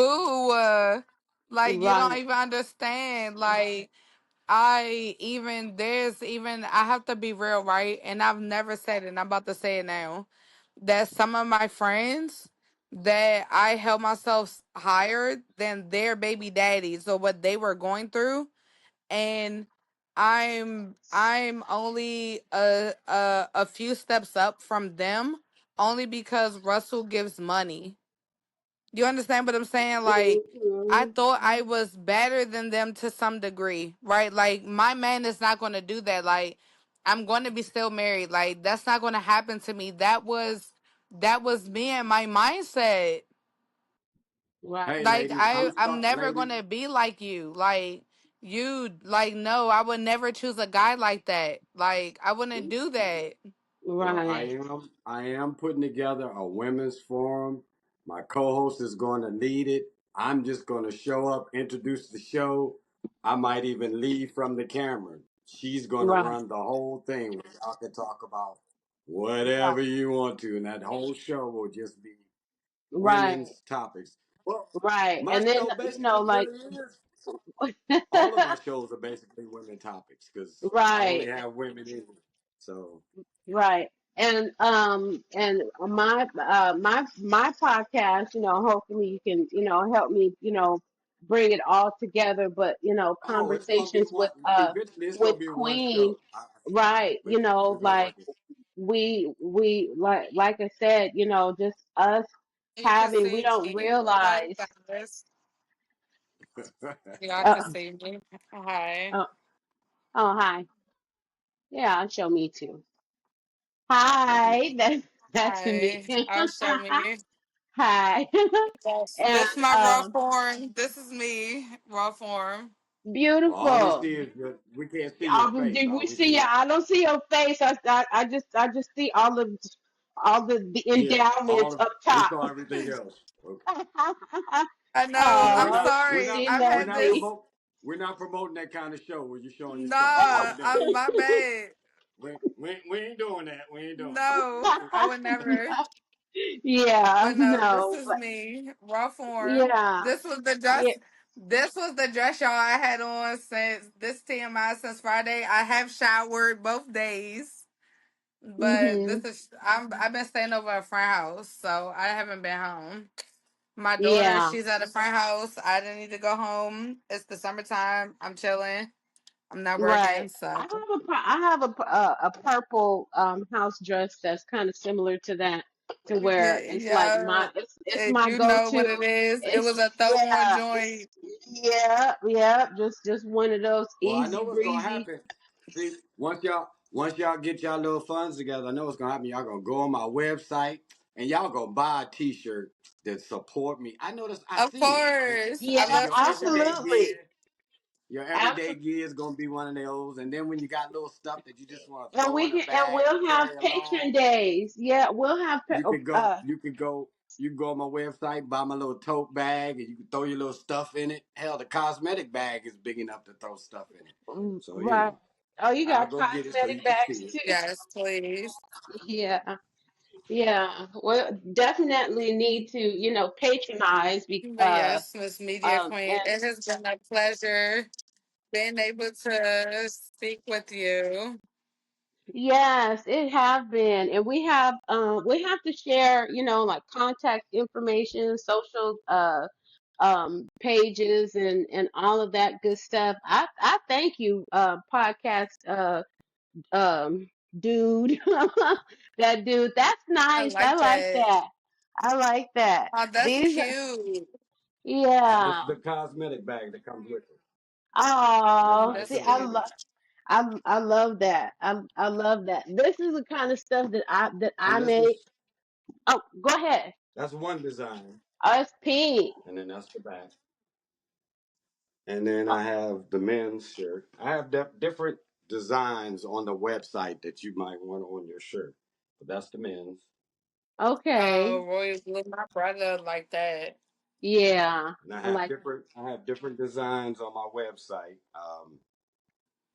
Ooh, like you don't right, even understand. Like I even there's even I have to be real, right? And I've never said it, and I'm about to say it now. That some of my friends that I held myself higher than their baby daddies or what they were going through, and I'm only a few steps up from them only because Russell gives money. You understand what I'm saying? Like, I Mhm. thought I was better than them to some degree, right? Like, my man is not going to do that. Like, I'm going to be still married. Like, that's not going to happen to me. That was me and my mindset. Right. Hey, Like, ladies, I'm I'm start, never going ladies. to be like you. Like, no, I would never choose a guy like that. Like, I wouldn't do that. Well, Right. I am putting together a women's forum. My co-host is going to lead it. I'm just going to show up, introduce the show. I might even leave from the camera. She's going to Right. run the whole thing. Where y'all can talk about Right. whatever you want to, and that whole show will just be Right. women's topics. Well, Right. my And then show basically like really is. All of my shows are basically women topics because I only right. have women in it. So. Right. And my podcast, hopefully you can, help me, bring it all together, but Oh, it's gonna be conversations one. Eventually, it's with gonna be one Queen, show. right, But we're gonna work we like I said, just us You can having, we see don't me. Hi, realize Cyrus. it. Y'all can uh, see me. Hi. uh oh hi. Yeah, show me too. Hi, that's me. Hi. I'll show me. Hi. Yes. And This is my raw form. This is me. Raw form. Well, all we beautiful. see is we can't see your face. Did All we we see see ya? is I don't see your face. I just see all the yeah. endowments up We top. saw everything else. I Yeah, know. we're I'm Oh, not. We're sorry. not. she I've We're loves had not this. me. promote. We're not promoting that kind of show where you're showing your stuff. We Nah, ain't doing I'm that. my bad. We ain't doing that. We ain't doing that. No, I would never. Yeah, But no, this no, is but me. Raw form. yeah, This was the yeah. dress. This was the dress y'all I had on since this TMI since Friday. I have showered both days. But Hmm. I've been staying over at a friend house, so I haven't been home. My daughter, Yeah. she's at a friend house. I didn't need to go home. It's the summertime. I'm chilling. I'm not Right. working, so I have a purple house dress that's kind of similar to that, to where it's like yeah, it's my you know what go-to. it is. It was It's a throw on yeah, joint. yeah, just one of those Well, I know easy what's gonna breezy. happen. See, once y'all get y'all little funds together, I know what's gonna happen. Y'all gonna go on my website and y'all gonna buy a T-shirt that support me. I noticed. I Of see it. course, I And Yeah, love your everyday absolutely. gear, your everyday Absolutely. gear is gonna be one of those. And then when you got little stuff that you just want to And throw in a bag and we'll have carry patron along, days. Yeah, we'll have you could go. You can go on my website, buy my little tote bag, and you can throw your little stuff in it. Hell, the cosmetic bag is big enough to throw stuff in it. So right. Oh, you I'll got go get it so you cosmetic can bags see it. too. yes, please. Yeah. Yeah, well, definitely need to, patronize But yes, Miss Media Queen, and it has been a pleasure being able to speak with you. yes, it have been, and we have to share, like contact information, social pages and all of that good stuff. I thank you, podcast um dude. That dude, that's I nice. I like like that. that. I like that. Oh, that's These cute. This Yeah. is the cosmetic bag that comes with it. That's Oh, nice That's see, and I cute. little. love, I love that. I love that. This is the kind of stuff that I And this make. is Oh, go ahead. that's one design, Oh, it's pink. and then that's the back. And then Oh, I have the men's shirt. I have different designs on the website that you might want on your shirt. But that's the men's. Oh, okay. Roy Blue, my brother like that. Yeah, And I I have like. different designs on my website.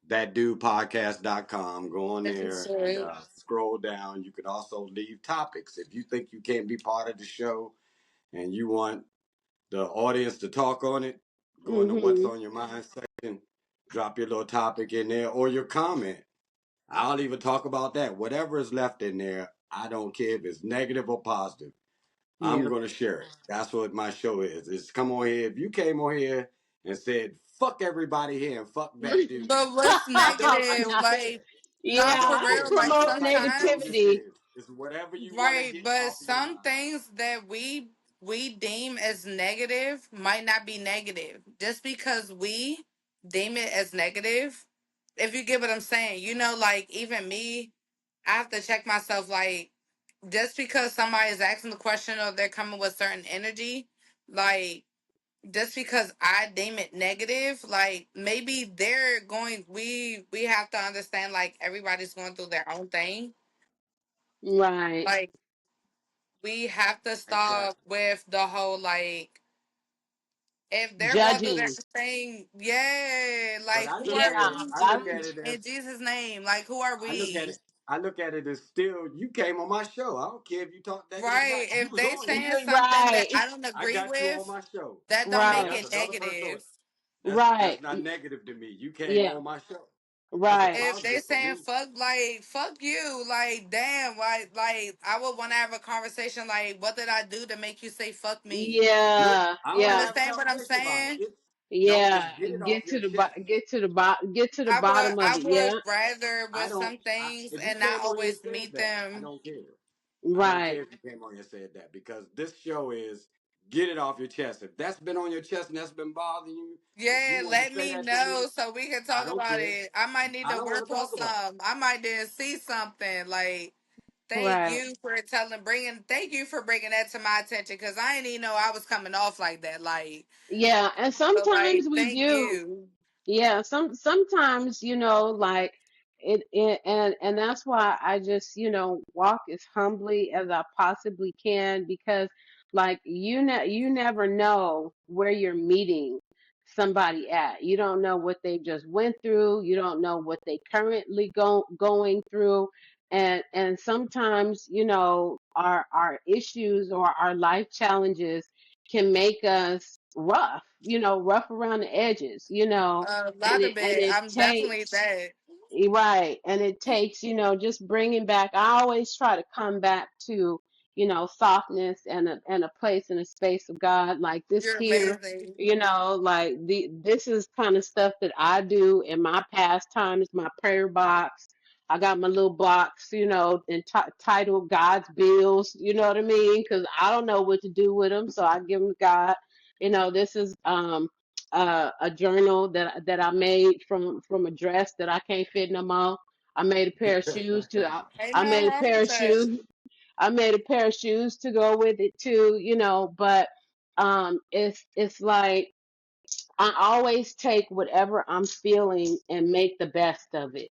Thatdudepodcast.com. Go on This is there and sweet. scroll down. You can also leave topics. If you think you can't be part of the show and you want the audience to talk on it, go into what's Mm-hmm. on your mind section, drop your little topic in there or your comment. I'll even talk about that. Whatever is left in there, I don't care if it's negative or positive. I'm Yeah. going to share it. That's what my show is. It's come on here. If you came on here and said, fuck everybody here and fuck that dude, But what's I negative? don't care. Like, Yeah, not I for I don't real. don't care. Like promote That's how you know sometimes, this negativity. is. It's whatever you want to right? get But off your some mind. things that we we deem as negative might not be negative. Just because we deem it as negative, if you get what I'm saying, like even me, I have to check myself. Like, just because somebody is asking the question or they're coming with certain energy, like, just because I deem it negative, like maybe they're going. We have to understand, like, everybody's going through their own thing. Right. Like, we have to stop Exactly. with the whole, like, if they're going through their Judging. thing, yeah, But like I who look are at it. Yeah. we I look I, at it in as. Jesus' name? Like, who are I look at we? it. I look at it as still. You came on my show. I don't care if you talk negative Right? about. You If was they on here. saying something that right. I don't I agree got you on with, my show. that don't Now make Right. that's it another person. negative. That's Right. not negative to me. You came Yeah. on my show. That's a Right. If they positive for saying me. fuck you, like damn, like I would want to have a conversation. Like, what did I do to make you say fuck me? Look, Yeah. I don't You want to Yeah. have a understand what I'm conversation about it. saying? It's no, it's Yeah. get it off Get your to the chest. get to the I would bottom of I it. would Yeah. rather I with don't. some things If you and not came on here and always said meet that, I them. don't care. I don't Right. care if you came on here and said that because this show is get it off your chest. If that's been on your chest and that's been bothering you, if you Yeah, want to let say me that to me, know so we can I talk don't about care. it. I might need I to don't want work to on talk about it. some. I might didn't see something. Like, Right. thank you for bringing that to my attention because I didn't even know I was coming off like that. Like, Yeah. And so like, sometimes we thank do. you, Yeah, sometimes, like and that's why I just, walk as humbly as I possibly can because like you never know where you're meeting somebody at. You don't know what they just went through, you don't know what they currently going through. And sometimes, our issues or our life challenges can make us rough, rough around the edges, a and lot of and it. it I'm definitely takes that right, and it takes, just bringing back. I always try to come back to, softness and a place and a space of God like this you're here. amazing. Like this is kind of stuff that I do in my pastimes, my prayer box. I got my little box, entitled God's bills. You know what I mean? Because I don't know what to do with them, so I give them to God. This is a journal that I made from a dress that I can't fit no more. I made a pair of shoes to Ain't I nothing made a wrong pair with of that. shoes. I made a pair of shoes to go with it too, but it's like I always take whatever I'm feeling and make the best of it.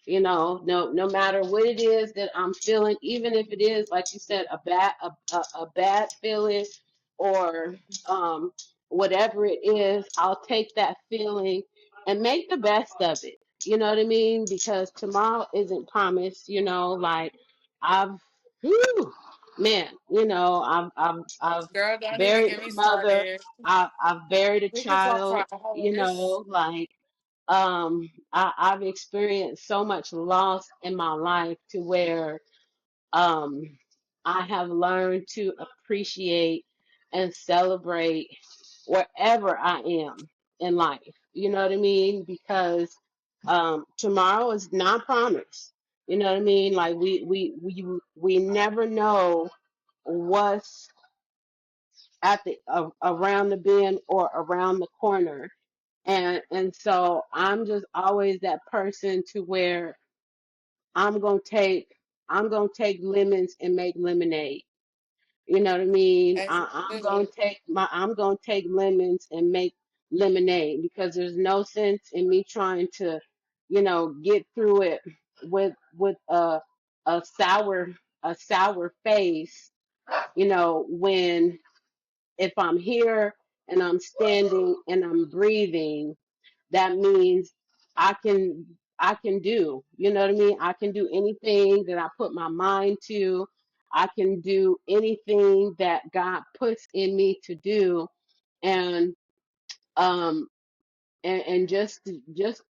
No matter what it is that I'm feeling, even if it is like you said, a bad feeling or um whatever it is, I'll take that feeling and make the best of it. You know what I mean? Because tomorrow isn't promised, like I've whew, man, I've Girl, don't even buried get my me mother. started. I've buried a We can talk for child, hours. like I've experienced so much loss in my life to where um, I have learned to appreciate and celebrate wherever I am in life. You know what I mean? Because tomorrow is not promised. You know what I mean? Like we never know what's at the around the bend or around the corner. And so I'm just always that person to where I'm gonna take I'm gonna take lemons and make lemonade. You know what I mean? And I'm gonna take lemons and make lemonade because there's no sense in me trying to, get through it with a sour face, when if I'm here and I'm standing and I'm breathing, that means I can do. You know what I mean? I can do anything that I put my mind to. I can do anything that God puts in me to do. And um and just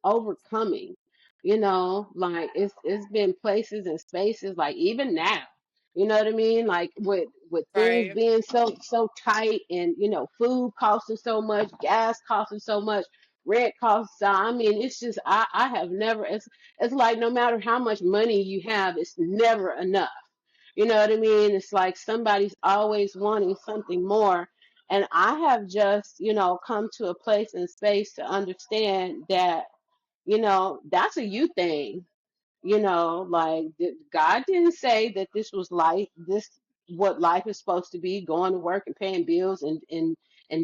overcoming, like it's been places and spaces like even now, you know what I mean, like with things right. being so tight, and food costing so much, gas costing so much, rent costs, I mean it's just I have never, it's like no matter how much money you have, it's never enough. You know what I mean? It's like somebody's always wanting something more. And I have just, come to a place and space to understand that, that's a you thing. Like God didn't say that this was life, this what life is supposed to be, going to work and paying bills and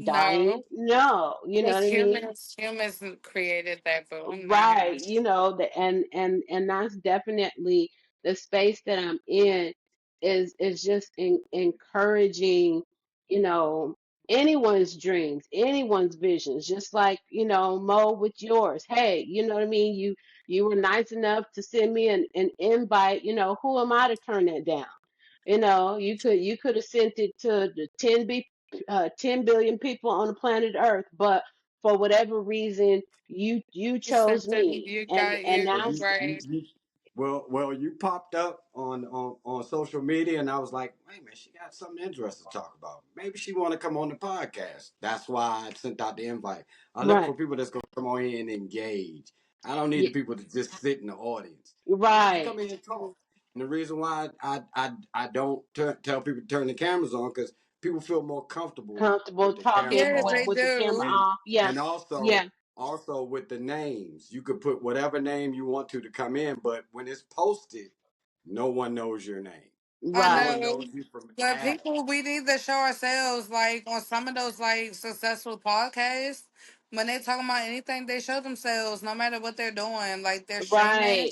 dying. No, No, you know what it's I mean? humans created that, but not Right, him. and that's definitely the space that I'm in, is just encouraging, you know, anyone's dreams, anyone's visions, just like, Mo, with yours. Hey, you know what I mean? You were nice enough to send me an invite, who am I to turn that down? You could have sent it to the 10 billion people on the planet Earth, but for whatever reason you chose Something me, you and got and you Well, that's right. you popped up on social media, and I was like, wait a minute, she got something interesting to talk about. Maybe she want to come on the podcast. That's why I sent out the invite. I look right. for people that's gonna come on here and engage. I don't need the Yeah, people to just sit in the audience. I want you to right, come in and talk. And the reason why I don't tell people to turn the cameras on, because people feel more comfortable comfortable with the camera talking Yeah, with they off, with the camera do. and off. Yeah, and yeah, also with the names. You could put whatever name you want to come in, but when it's posted, no one knows your name. I No right, one know. knows you from But Adam. people, we need to show ourselves like on some of those like successful podcasts. When they talking about anything, they show themselves no matter what they're doing. Like they're streaming. right,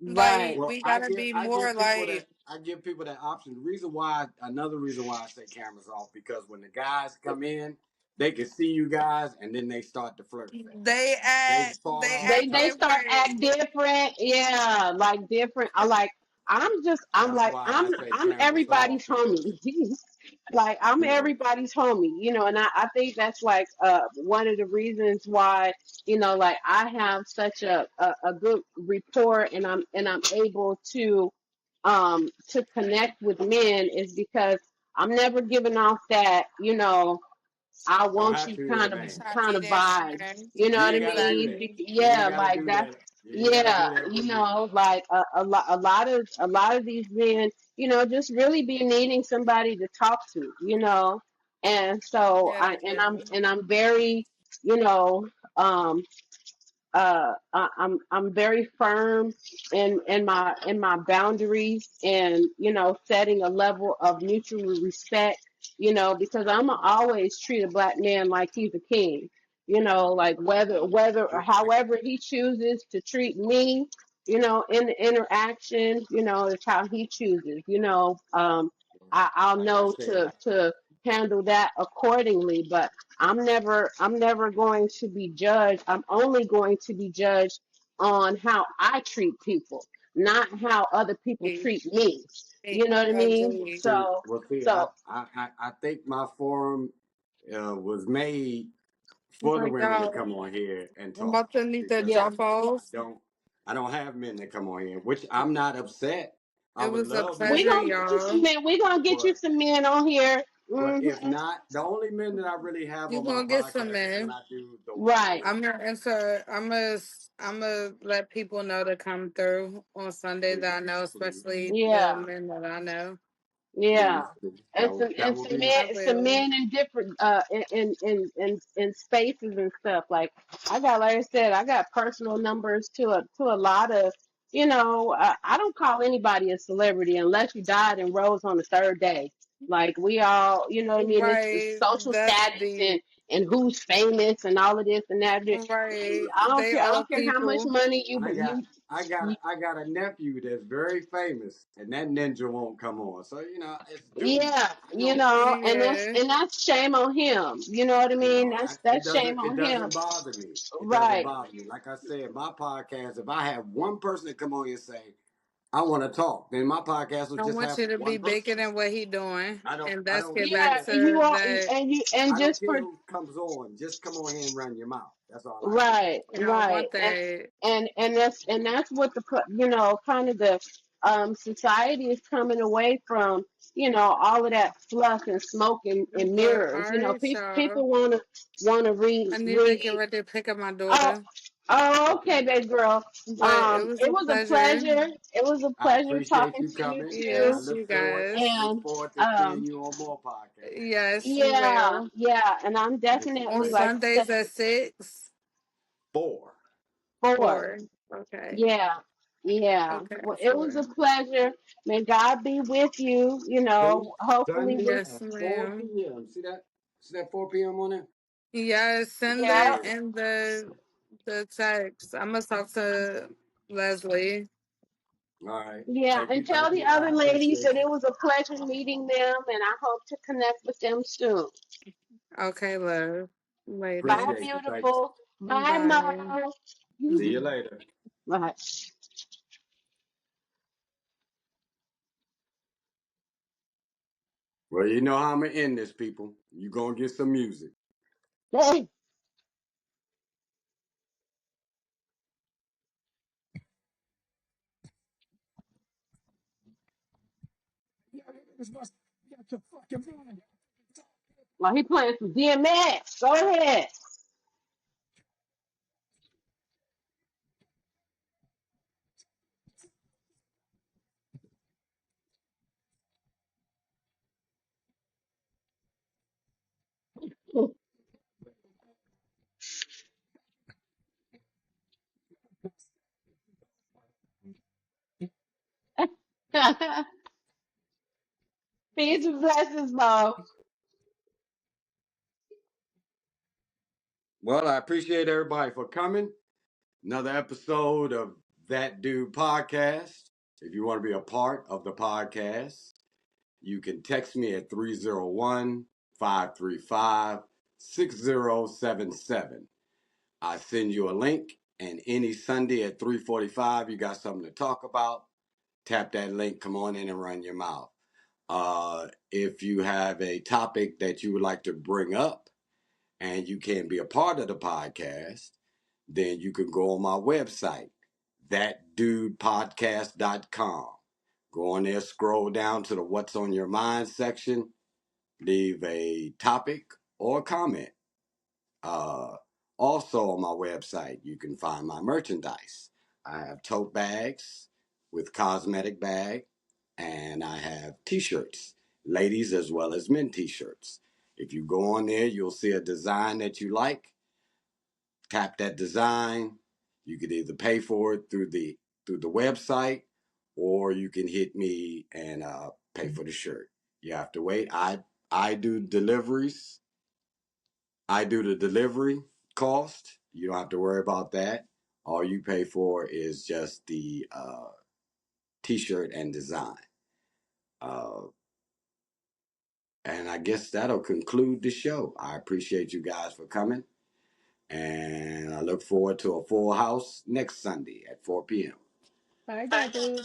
right, Like Well, we gotta be more like I give people that option. The reason why Another reason why I say cameras off, because when the guys come in, they can see you guys, and then they start to flirt fest. They fall they off the act they top. start different. act different. Yeah, like different. I'm That's like why I say I'm cameras off, everybody's because homie. Like I'm you know. everybody's homie, and I think that's like one of the reasons why, like I have such a good rapport, and I'm able to connect with men, is because I'm never giving off that, I Don't want have you to, kind of man. vibe. Man. You know You what I ain't got to do mean? that. Exactly. You ain't Yeah, got to like do that. that. You ain't got to Yeah, do that with me. like a lot of these men, just really be needing somebody to talk to, and so Yeah, I they and I'm do. and I'm very, you know, um, I'm very firm in my boundaries, and setting a level of mutual respect, because I'm always treat a black man like he's a king, like whether or however he chooses to treat me, in the interaction, is how he chooses, I'll Like I know said, to handle that accordingly. But I'm never going to be judged. I'm only going to be judged on how I treat people, not how other people treat me. You know what I mean? Agreed. see, So I think my forum was made for the Like, women to come on here and I'm talk, about to need to because yeah, drop off. I don't have men that come on here, which I'm not upset. I It would was a love more we pleasure, gonna men, get you some y'all. men. We gonna get you but some men on here. if Hmm. not, the only men that I really have You on my gonna get some, podcast is when man. I do the white Right. men. I'm gonna let people know to come through on Sunday Please, that I know, please, especially the Yeah. men that I know. Yeah, please. and some That and would some be I men, nice. some will. men in different in spaces and stuff. Like like I said, I got personal numbers to a lot of, I don't call anybody a celebrity unless you died and rose on the third day. Like we all, you know what I mean? It's Right. social That's status, the and who's famous and all of this and that. right. I don't They care. I all don't care how much people. money I got you I got a nephew that's very famous, and that ninja won't come on. So it's due. Yeah, and that's Yeah. and that's shame on him. You know what I mean? That's shame It on him. doesn't bother me. It doesn't Right. bother me. Like I said, my podcast, if I have one person to come on and say I want to talk, then my podcast will I just want have you to be one person. bigger than what he doing. And I let's don't get care. back Yeah, you to are, that. and I don't just care for who comes on. Just come on here and run your mouth. That's all I care. right, And I right, want that. and that's what kind of the society is coming away from. All of that fluff and smoke and But all mirrors. right, y'all. People want to I need to get really. ready to pick up my Oh, daughter. Oh, okay, baby girl. But it was It a was a pleasure. pleasure. It was a I pleasure appreciate talking you to you coming, and I too. Yes, look you forward guys. And to seeing you on more podcasts. Yes, you yeah, will. yeah. And I'm This is On definitely, great. like I said, Sundays at 6. 4. 4. 4. Okay. Yeah, yeah. Okay, Well, it was 4. a pleasure. May God be with you. See? Hopefully Sunday we'll. Yes, at 4 ma'am. p.m. See that? See that 4 p.m. on there? Yes, send Yeah, it in the text. I'm gonna talk to Leslie. All right. yeah. Thank you. And tell Thank the you. I other ladies appreciate that you. it was a pleasure meeting them, and I hope to connect with them soon. Okay, love. Later. Bye, Appreciate you. Thank you. beautiful. Bye, Bye. Mo. See you later. Bye. Well, you know how I'm going to end this, people. you going to get some music. Hey. Well, he playing some DMX. Go ahead. Peace and blessings, Mo. Well, I appreciate everybody for coming. Another episode of That Dude Podcast. If you want to be a part of the podcast, you can text me at 301-535-6077. I send you a link, and any Sunday at 3:45, you got something to talk about. Tap that link, come on in and run your mouth. If you have a topic that you would like to bring up and you can be a part of the podcast, then you can go on my website, thatdudepodcast.com. Go on there, scroll down to the What's on Your Mind section, leave a topic or a comment. Uh, Also on my website, you can find my merchandise. I have tote bags with cosmetic bag, and I have t-shirts, ladies as well as men t-shirts. If you go on there, you'll see a design that you like. Tap that design. You could either pay for it through the website, or you can hit me and pay for the shirt. You have to wait. I do deliveries. I do the delivery cost. You don't have to worry about that. All you pay for is just the t-shirt and design. Uh, and I guess that'll conclude the show. I appreciate you guys for coming. And I look forward to a full house next Sunday at 4 p.m. Bye, that dude.